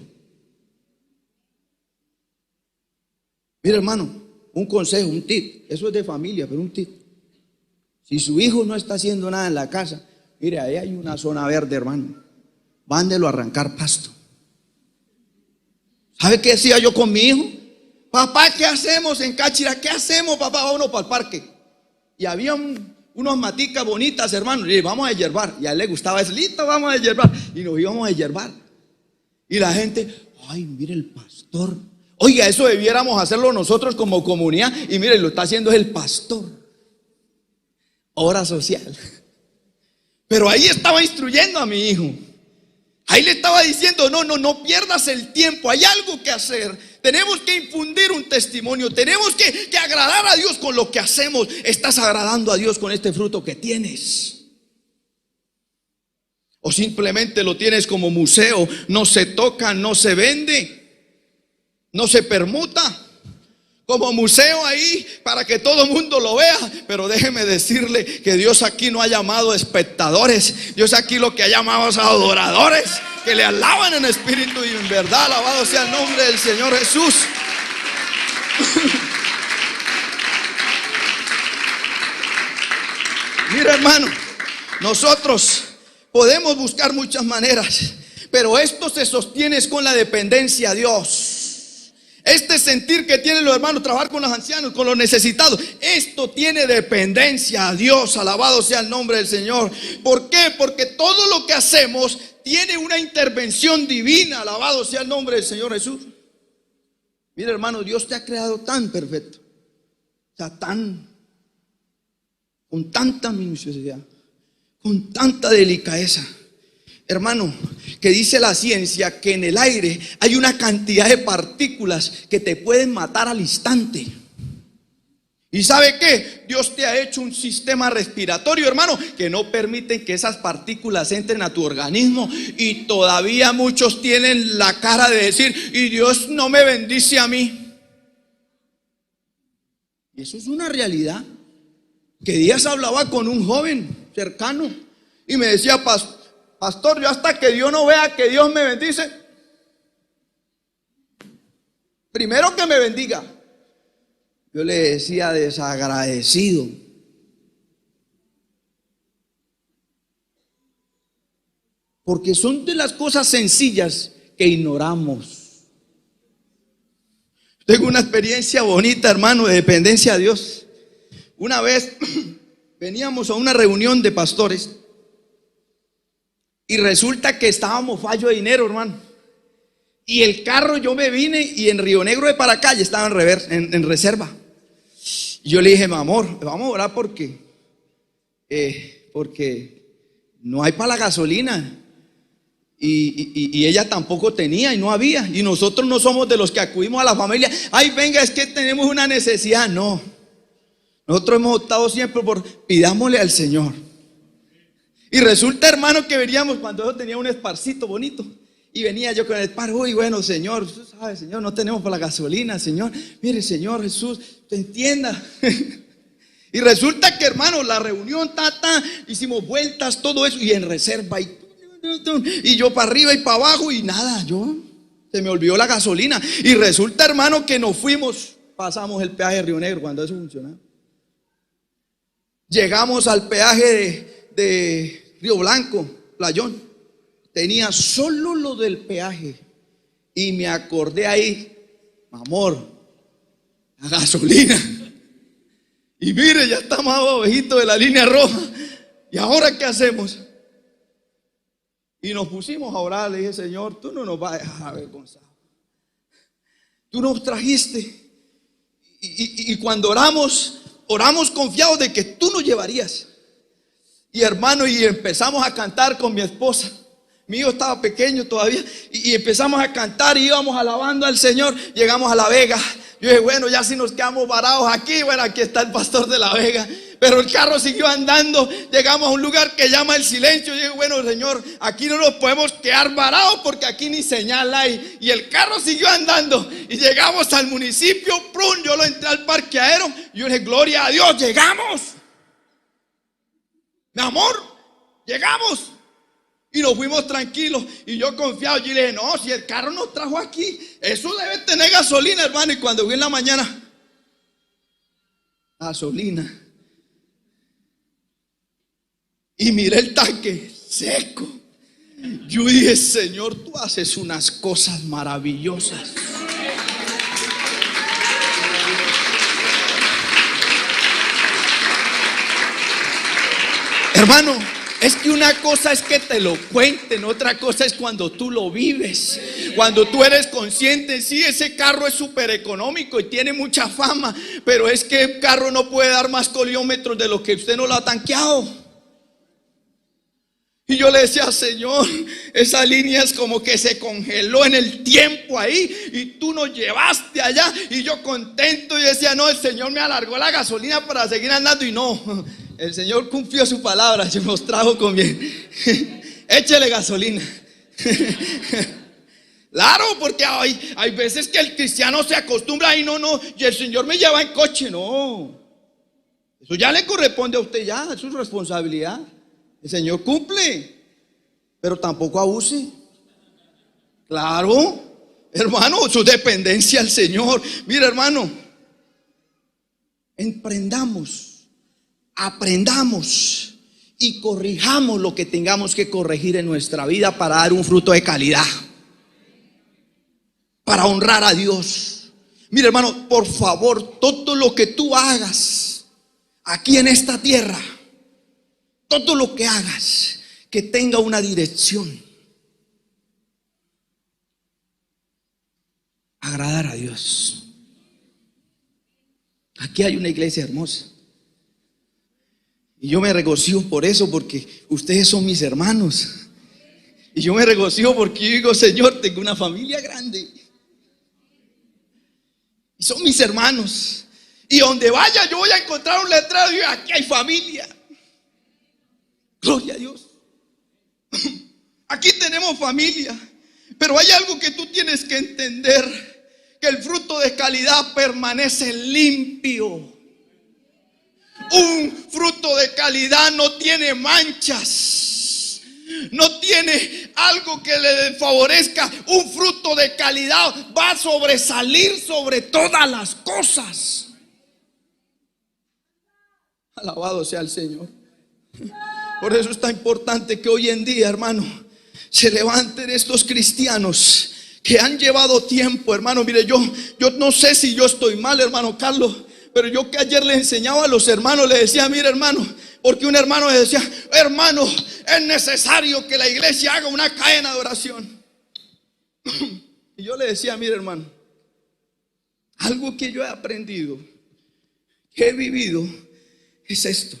Mira, hermano, un consejo, un tip, eso es de familia, pero un tip. Si su hijo no está haciendo nada en la casa, mire, ahí hay una zona verde, hermano. Mándelo a arrancar pasto. ¿Sabe qué decía yo con mi hijo? Papá, ¿qué hacemos en Cáchira? ¿Qué hacemos, papá? Vámonos para el parque. Y había unas maticas bonitas, hermano. Y vamos a hierbar. Y a él le gustaba eso. Listo, vamos a hierbar. Y nos íbamos a hierbar. Y la gente, ay, mire el pastor. Oiga, eso debiéramos hacerlo nosotros como comunidad. Y mire, lo está haciendo el pastor. Obra social. Pero ahí estaba instruyendo a mi hijo. Ahí le estaba diciendo, no pierdas el tiempo. Hay algo que hacer. Tenemos que infundir un testimonio. Tenemos que agradar a Dios con lo que hacemos. Estás agradando a Dios con este fruto que tienes. O simplemente lo tienes como museo. No se toca, no se vende, no se permuta. Como museo ahí para que todo el mundo lo vea. Pero déjeme decirle que Dios aquí no ha llamado espectadores. Dios aquí lo que ha llamado es adoradores que le alaban en espíritu y en verdad. Alabado sea el nombre del Señor Jesús. Mira, hermano, nosotros podemos buscar muchas maneras, pero esto se sostiene con la dependencia a Dios. Este sentir que tienen los hermanos, trabajar con los ancianos, con los necesitados, esto tiene dependencia a Dios. Alabado sea el nombre del Señor. ¿Por qué? Porque todo lo que hacemos tiene una intervención divina. Alabado sea el nombre del Señor Jesús. Mira, hermano, Dios te ha creado tan perfecto, o sea, con tanta minuciosidad, con tanta delicadeza, hermano, que dice la ciencia que en el aire hay una cantidad de partículas que te pueden matar al instante. ¿Y sabe qué? Dios te ha hecho un sistema respiratorio, hermano, que no permite que esas partículas entren a tu organismo. Y todavía muchos tienen la cara de decir: y Dios no me bendice a mí. Y eso es una realidad. Que días hablaba con un joven cercano y me decía: pastor, yo hasta que Dios no vea que Dios me bendice, primero que me bendiga. Yo le decía: desagradecido. Porque son de las cosas sencillas que ignoramos. Tengo una experiencia bonita, hermano, de dependencia a Dios. Una vez veníamos a una reunión de pastores y resulta que estábamos fallo de dinero, hermano. Y el carro, yo me vine y en Río Negro de Paracalle estaba en reserva. Y yo le dije: mi amor, vamos a orar porque no hay para la gasolina. Y ella tampoco tenía y no había. Y nosotros no somos de los que acudimos a la familia: ay, venga, es que tenemos una necesidad. No. Nosotros hemos optado siempre por pidámosle al Señor. Y resulta, hermano, que veníamos cuando yo tenía un esparcito bonito. Y venía yo con el par: uy, bueno, Señor, usted sabe, Señor, no tenemos para la gasolina, Señor. Mire, Señor Jesús, te entienda. Y resulta que, hermano, la reunión, hicimos vueltas, todo eso, y en reserva, y yo para arriba y para abajo, y nada, se me olvidó la gasolina. Y resulta, hermano, que nos fuimos, pasamos el peaje de Río Negro cuando eso funcionaba. Llegamos al peaje de Río Blanco, Playón. Tenía solo lo del peaje. Y me acordé ahí: amor, la gasolina. Y mire, ya estamos abajo de la línea roja. ¿Y ahora qué hacemos? Y nos pusimos a orar. Le dije: Señor, tú no nos vas a dejar avergonzados. Tú nos trajiste. Y cuando oramos confiados de que tú nos llevarías. Y hermano, y empezamos a cantar con mi esposa. Mi hijo estaba pequeño todavía. Y empezamos a cantar y íbamos alabando al Señor. Llegamos a La Vega. Yo dije: bueno, ya si nos quedamos varados aquí, bueno, aquí está el pastor de La Vega. Pero el carro siguió andando. Llegamos a un lugar que llama El Silencio. Yo dije: bueno, Señor, aquí no nos podemos quedar varados porque aquí ni señal hay. Y el carro siguió andando. Y llegamos al municipio. ¡Prum! Yo lo entré al parqueadero. Y yo dije: gloria a Dios, llegamos. Mi amor, llegamos. Y nos fuimos tranquilos. Y yo confiado, yo le dije: no, si el carro nos trajo aquí, eso debe tener gasolina, hermano. Y cuando fui en la mañana, gasolina. Y miré el tanque seco. Yo dije: Señor, tú haces unas cosas maravillosas. Hermano, es que una cosa es que te lo cuenten, otra cosa es cuando tú lo vives. Cuando tú eres consciente: sí, ese carro es súper económico y tiene mucha fama, pero es que el carro no puede dar más kilómetros de lo que usted no lo ha tanqueado. Y yo le decía: Señor, esa línea es como que se congeló en el tiempo ahí y tú nos llevaste allá. Y yo contento, y decía: no, el Señor me alargó la gasolina para seguir andando. Y no, el Señor cumplió su palabra, se nos trajo con bien. Échele gasolina. Claro, porque hay veces que el cristiano se acostumbra y no, y el Señor me lleva en coche. No, eso ya le corresponde a usted, ya es su responsabilidad. El Señor cumple, pero tampoco abuse. Claro, hermano, su dependencia al Señor. Mira, hermano, emprendamos, aprendamos y corrijamos lo que tengamos que corregir en nuestra vida para dar un fruto de calidad, para honrar a Dios. Mira, hermano, por favor, todo lo que tú hagas aquí en esta tierra, todo lo que hagas, que tenga una dirección. Agradar a Dios. Aquí hay una iglesia hermosa. Y yo me regocijo por eso, porque ustedes son mis hermanos. Y yo me regocijo porque yo digo, Señor, tengo una familia grande. Y son mis hermanos. Y donde vaya yo voy a encontrar un letrero y digo, aquí hay familia. Gloria a Dios. Aquí tenemos familia. Pero hay algo que tú tienes que entender. Que el fruto de calidad permanece limpio. Un fruto de calidad no tiene manchas, no tiene algo que le desfavorezca. Un fruto de calidad va a sobresalir sobre todas las cosas. Alabado sea el Señor. Por eso es tan importante que hoy en día, hermano, se levanten estos cristianos que han llevado tiempo, hermano. Mire, yo no sé si yo estoy mal, hermano Carlos, pero yo que ayer le enseñaba a los hermanos, le decía, mire, hermano, porque un hermano le decía, hermano, es necesario que la iglesia haga una cadena de oración. Y yo le decía, mire, hermano, algo que yo he aprendido, que he vivido, es esto.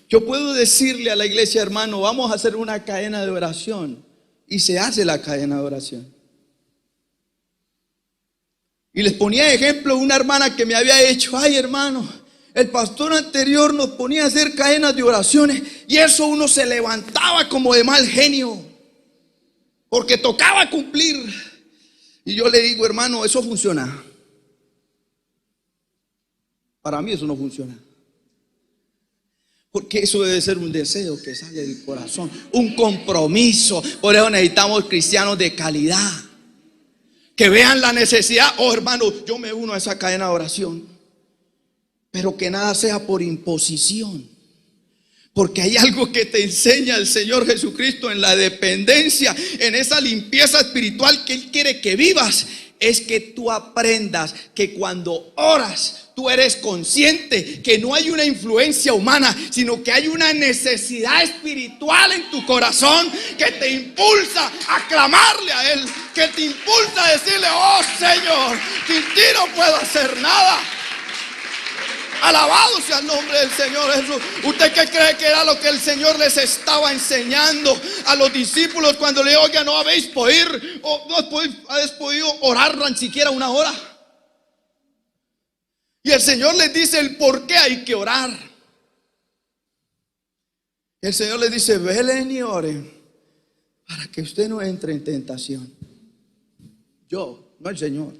Yo puedo decirle a la iglesia, hermano, vamos a hacer una cadena de oración. Y se hace la cadena de oración. Y les ponía ejemplo una hermana que me había hecho, ay, hermano, el pastor anterior nos ponía a hacer cadenas de oraciones y eso uno se levantaba como de mal genio, porque tocaba cumplir. Y yo le digo, hermano, eso funciona. Para mí eso no funciona. Porque eso debe ser un deseo que sale del corazón, un compromiso. Por eso necesitamos cristianos de calidad, que vean la necesidad. Oh, hermano, yo me uno a esa cadena de oración, pero que nada sea por imposición. Porque hay algo que te enseña el Señor Jesucristo en la dependencia, en esa limpieza espiritual que Él quiere que vivas. Es que tú aprendas que cuando oras, tú eres consciente que no hay una influencia humana, sino que hay una necesidad espiritual en tu corazón que te impulsa a clamarle a Él, que te impulsa a decirle, oh Señor, sin ti no puedo hacer nada. Alabado sea el nombre del Señor Jesús. ¿Usted qué cree que era lo que el Señor les estaba enseñando a los discípulos cuando le oigan, no habéis podido orar ni siquiera una hora? Y el Señor les dice el por qué hay que orar. El Señor les dice, velen y oren para que usted no entre en tentación. Yo, no el Señor.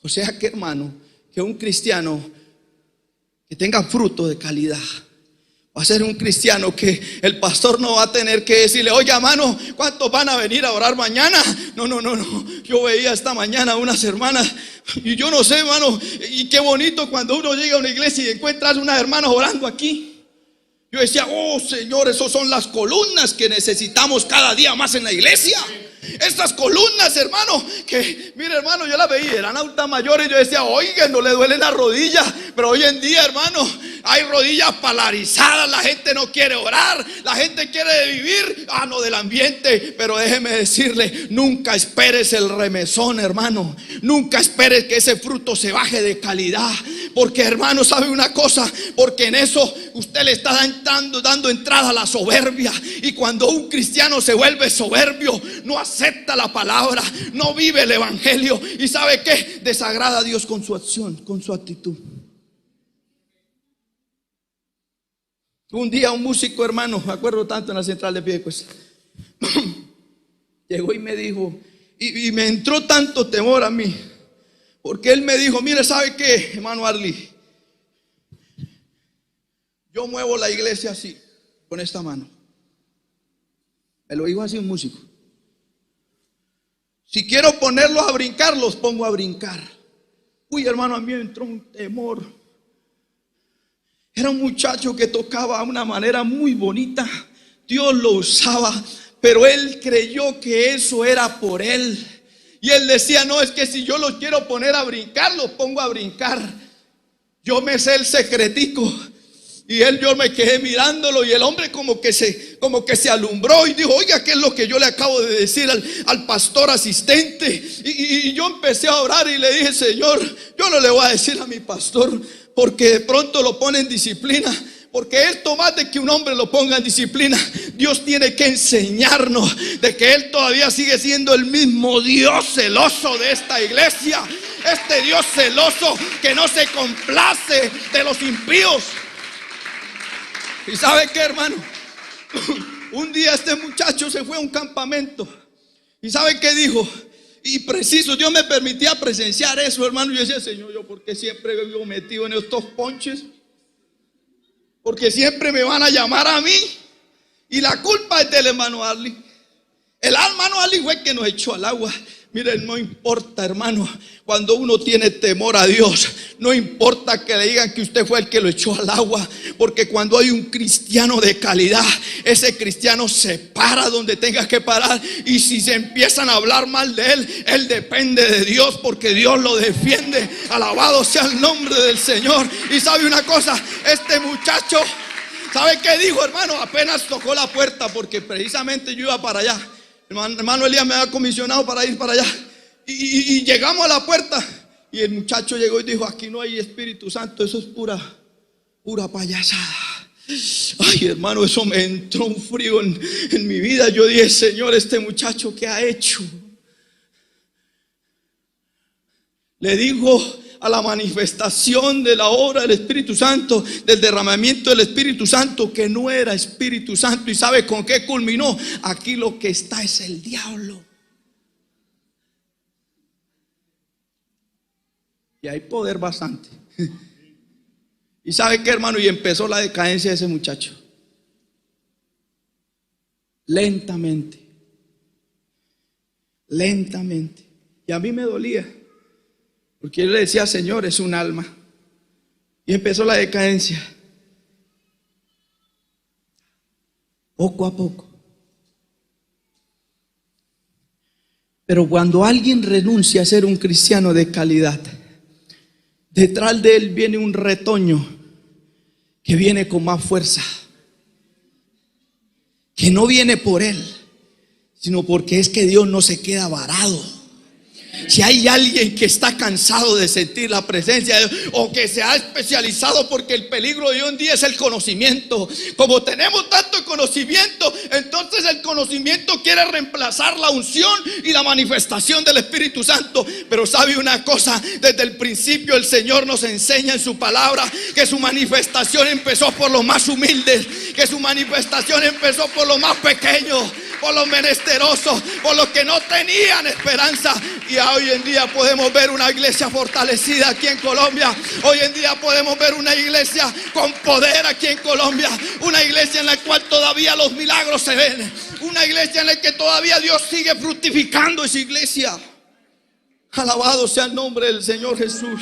O sea que, hermano, que un cristiano que tenga fruto de calidad va a ser un cristiano que el pastor no va a tener que decirle, oye, hermano, ¿cuántos van a venir a orar mañana? No. Yo veía esta mañana unas hermanas y yo no sé, hermano, y qué bonito cuando uno llega a una iglesia y encuentras unas hermanas orando aquí. Yo decía, oh Señor, esos son las columnas que necesitamos cada día más en la iglesia. Estas columnas, hermano, que mire, hermano, yo las veía, eran adultas mayores. Yo decía, oigan, no le duele la rodilla. Pero hoy en día, hermano, hay rodillas polarizadas. La gente no quiere orar, la gente quiere vivir del ambiente. Pero déjeme decirle, nunca esperes el remesón, hermano. Nunca esperes que ese fruto se baje de calidad. Porque, hermano, sabe una cosa, porque en eso usted le está dando entrada a la soberbia. Y cuando un cristiano se vuelve soberbio, no acepta la palabra, no vive el evangelio. ¿Y sabe qué? Desagrada a Dios con su acción, con su actitud. Un día un músico, hermano, me acuerdo tanto, en la central de Piedecuesta, llegó y me dijo, y me entró tanto temor a mí, porque él me dijo, mire, ¿sabe qué, hermano Arly? Yo muevo la iglesia así, con esta mano. Me lo dijo así un músico. Si quiero ponerlos a brincar, los pongo a brincar. Uy, hermano, a mí me entró un temor. Era un muchacho que tocaba de una manera muy bonita. Dios lo usaba, pero él creyó que eso era por él. Y él decía, no, es que si yo los quiero poner a brincar, los pongo a brincar. Yo me sé el secretico. Y yo me quedé mirándolo y el hombre como que se alumbró y dijo, oiga, ¿qué es lo que yo le acabo de decir al pastor asistente? Y yo empecé a orar y le dije, Señor, yo no le voy a decir a mi pastor porque de pronto lo pone en disciplina. Porque esto, más de que un hombre lo ponga en disciplina, Dios tiene que enseñarnos de que Él todavía sigue siendo el mismo Dios celoso de esta iglesia. Este Dios celoso que no se complace de los impíos. ¿Y sabe qué, hermano? Un día este muchacho se fue a un campamento. ¿Y sabe qué dijo? Y preciso, Dios me permitía presenciar eso, hermano. Yo decía, Señor, ¿yo por qué siempre vivo metido en estos ponches? Porque siempre me van a llamar a mí. Y la culpa es del hermano Arly. El hermano Arly fue el que nos echó al agua. Miren, no importa, hermano, cuando uno tiene temor a Dios, no importa que le digan que usted fue el que lo echó al agua, porque cuando hay un cristiano de calidad, ese cristiano se para donde tenga que parar. Y si se empiezan a hablar mal de él depende de Dios, porque Dios lo defiende. Alabado sea el nombre del Señor. Y sabe una cosa, este muchacho, ¿sabe qué dijo, hermano? Apenas tocó la puerta, porque precisamente yo iba para allá. Hermano Elías me había comisionado para ir para allá. Y llegamos a la puerta. Y el muchacho llegó y dijo, aquí no hay Espíritu Santo, eso es pura payasada. Ay, hermano, eso me entró un frío en mi vida. Yo dije, Señor, este muchacho, ¿qué ha hecho? Le dijo a la manifestación de la obra del Espíritu Santo, del derramamiento del Espíritu Santo, que no era Espíritu Santo. ¿Y sabe con qué culminó? Aquí lo que está es el diablo. Y hay poder bastante. ¿Y sabe qué, hermano? Y empezó la decadencia de ese muchacho. Lentamente. Y a mí me dolía. Porque yo le decía, Señor, es un alma. Y empezó la decadencia. Poco a poco. Pero cuando alguien renuncia a ser un cristiano de calidad, detrás de él viene un retoño que viene con más fuerza. Que no viene por él, sino porque es que Dios no se queda varado. Si hay alguien que está cansado de sentir la presencia de Dios, o que se ha especializado, porque el peligro de hoy en día es el conocimiento. Como tenemos tanto conocimiento, entonces el conocimiento quiere reemplazar la unción y la manifestación del Espíritu Santo. Pero sabe una cosa, desde el principio el Señor nos enseña en su palabra que su manifestación empezó por los más humildes, que su manifestación empezó por los más pequeños, por los menesterosos, por los que no tenían esperanza. Y hoy en día podemos ver una iglesia fortalecida aquí en Colombia. Hoy en día podemos ver una iglesia con poder aquí en Colombia. Una iglesia en la cual todavía los milagros se ven. Una iglesia en la que todavía Dios sigue fructificando esa iglesia. Alabado sea el nombre del Señor Jesús.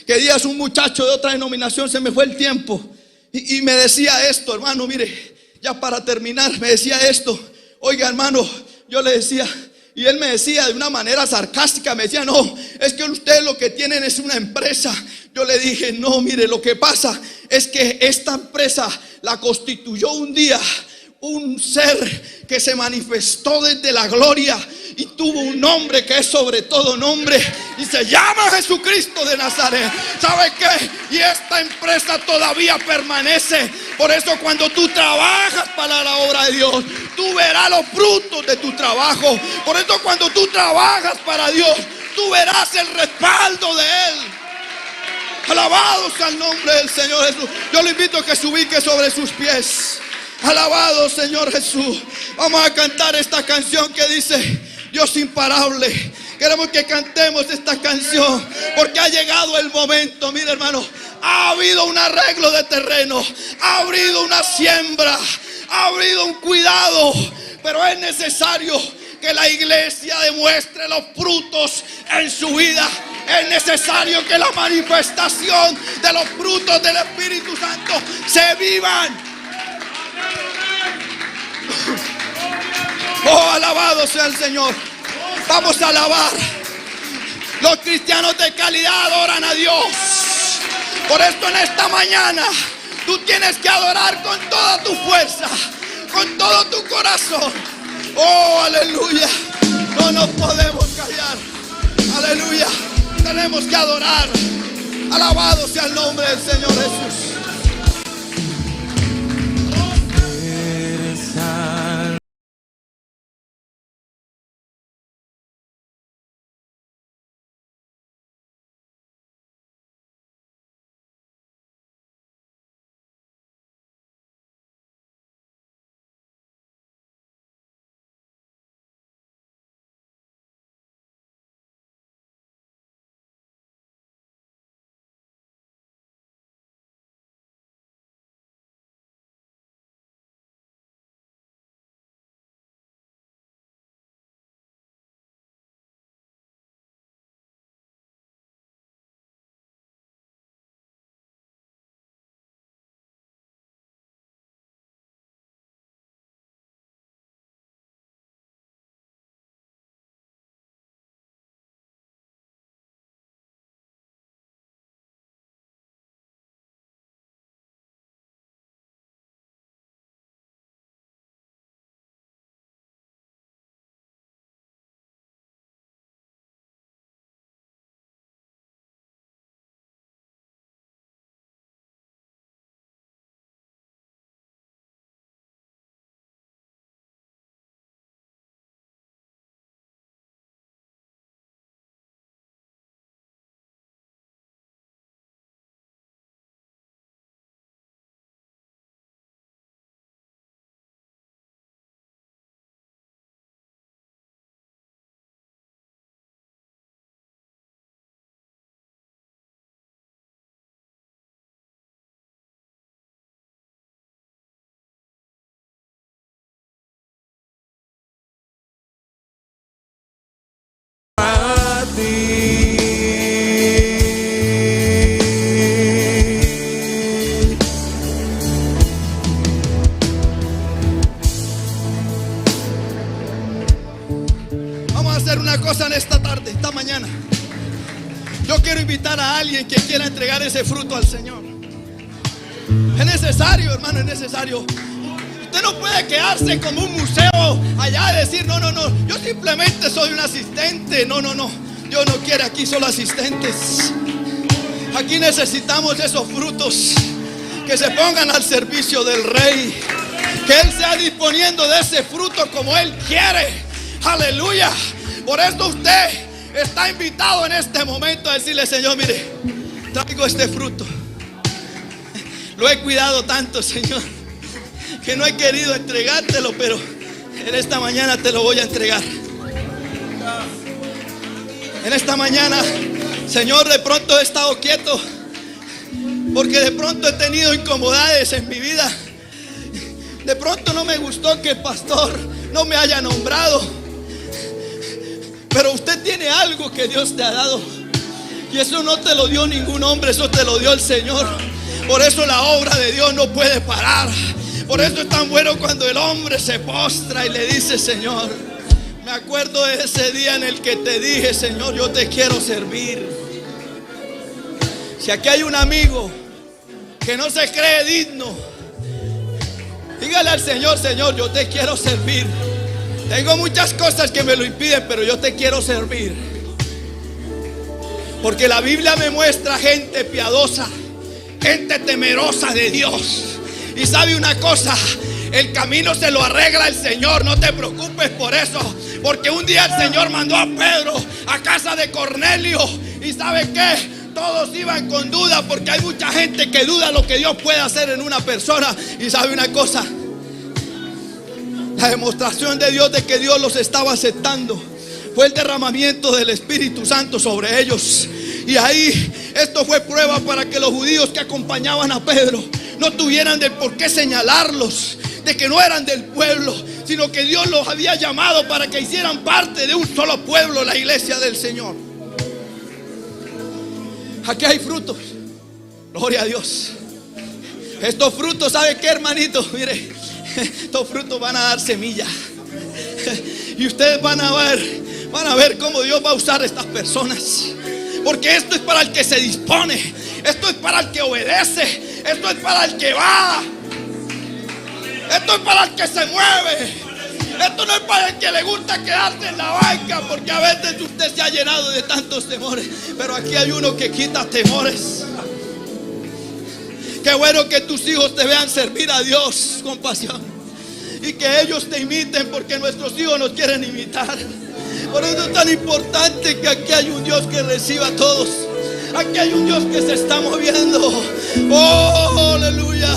Que días un muchacho de otra denominación, se me fue el tiempo, y me decía esto, hermano, mire, ya para terminar, me decía esto. Oiga, hermano, yo le decía, y él me decía de una manera sarcástica, me decía, no, es que ustedes lo que tienen es una empresa. Yo le dije, no, mire, lo que pasa es que esta empresa la constituyó un día un ser que se manifestó desde la gloria y tuvo un nombre que es sobre todo nombre, y se llama Jesucristo de Nazaret. ¿Sabe qué? Y esta empresa todavía permanece. Por eso cuando tú trabajas para la obra de Dios, tú verás los frutos de tu trabajo. Por eso cuando tú trabajas para Dios, tú verás el respaldo de Él. Alabado sea el nombre del Señor Jesús. Yo le invito a que se ubique sobre sus pies. Alabado Señor Jesús. Vamos a cantar esta canción que dice Dios imparable. Queremos que cantemos esta canción porque ha llegado el momento. Mire, hermano, ha habido un arreglo de terreno, ha habido una siembra, ha habido un cuidado, pero es necesario que la iglesia demuestre los frutos en su vida. Es necesario que la manifestación de los frutos del Espíritu Santo se vivan. Oh, alabado sea el Señor. Vamos a alabar. Los cristianos de calidad adoran a Dios. Por esto en esta mañana tú tienes que adorar con toda tu fuerza, con todo tu corazón. Oh, aleluya. No nos podemos callar. Aleluya. Tenemos que adorar. Alabado sea el nombre del Señor Jesús. En esta tarde, esta mañana, yo quiero invitar a alguien que quiera entregar ese fruto al Señor. Es necesario, hermano, es necesario. Usted no puede quedarse como un museo allá y decir, no, yo simplemente soy un asistente. No, Dios no quiere aquí solo asistentes. Aquí necesitamos esos frutos que se pongan al servicio del Rey, que Él sea disponiendo de ese fruto como Él quiere. Aleluya. Por esto usted está invitado en este momento a decirle, Señor, mire, traigo este fruto. Lo he cuidado tanto, Señor, que no he querido entregártelo, pero en esta mañana te lo voy a entregar. En esta mañana, Señor, de pronto he estado quieto porque de pronto he tenido incomodidades en mi vida. De pronto no me gustó que el pastor no me haya nombrado. Pero usted tiene algo que Dios te ha dado, y eso no te lo dio ningún hombre, eso te lo dio el Señor. Por eso la obra de Dios no puede parar. Por eso es tan bueno cuando el hombre se postra y le dice, Señor, me acuerdo de ese día en el que te dije, Señor, yo te quiero servir. Si aquí hay un amigo que no se cree digno, dígale al Señor, Señor, yo te quiero servir. Tengo muchas cosas que me lo impiden, pero yo te quiero servir. Porque la Biblia me muestra gente piadosa, gente temerosa de Dios. Y sabe una cosa, el camino se lo arregla el Señor, no te preocupes por eso. Porque un día el Señor mandó a Pedro a casa de Cornelio. Y ¿sabe qué? Todos iban con duda, porque hay mucha gente que duda lo que Dios puede hacer en una persona. Y sabe una cosa, la demostración de Dios de que Dios los estaba aceptando fue el derramamiento del Espíritu Santo sobre ellos. Y ahí esto fue prueba para que los judíos que acompañaban a Pedro no tuvieran de por qué señalarlos, de que no eran del pueblo, sino que Dios los había llamado para que hicieran parte de un solo pueblo, la iglesia del Señor. Aquí hay frutos, gloria a Dios. Estos frutos, ¿sabe qué, hermanito? Mire, estos frutos van a dar semilla. Y ustedes van a ver Van a ver cómo Dios va a usar a estas personas. Porque esto es para el que se dispone. Esto es para el que obedece. Esto es para el que va. Esto es para el que se mueve. Esto no es para el que le gusta quedarse en la banca. Porque a veces usted se ha llenado de tantos temores. Pero aquí hay uno que quita temores. Qué bueno que tus hijos te vean servir a Dios con pasión. Y que ellos te imiten, porque nuestros hijos nos quieren imitar. Por eso es tan importante que aquí hay un Dios que reciba a todos. Aquí hay un Dios que se está moviendo. Oh, aleluya.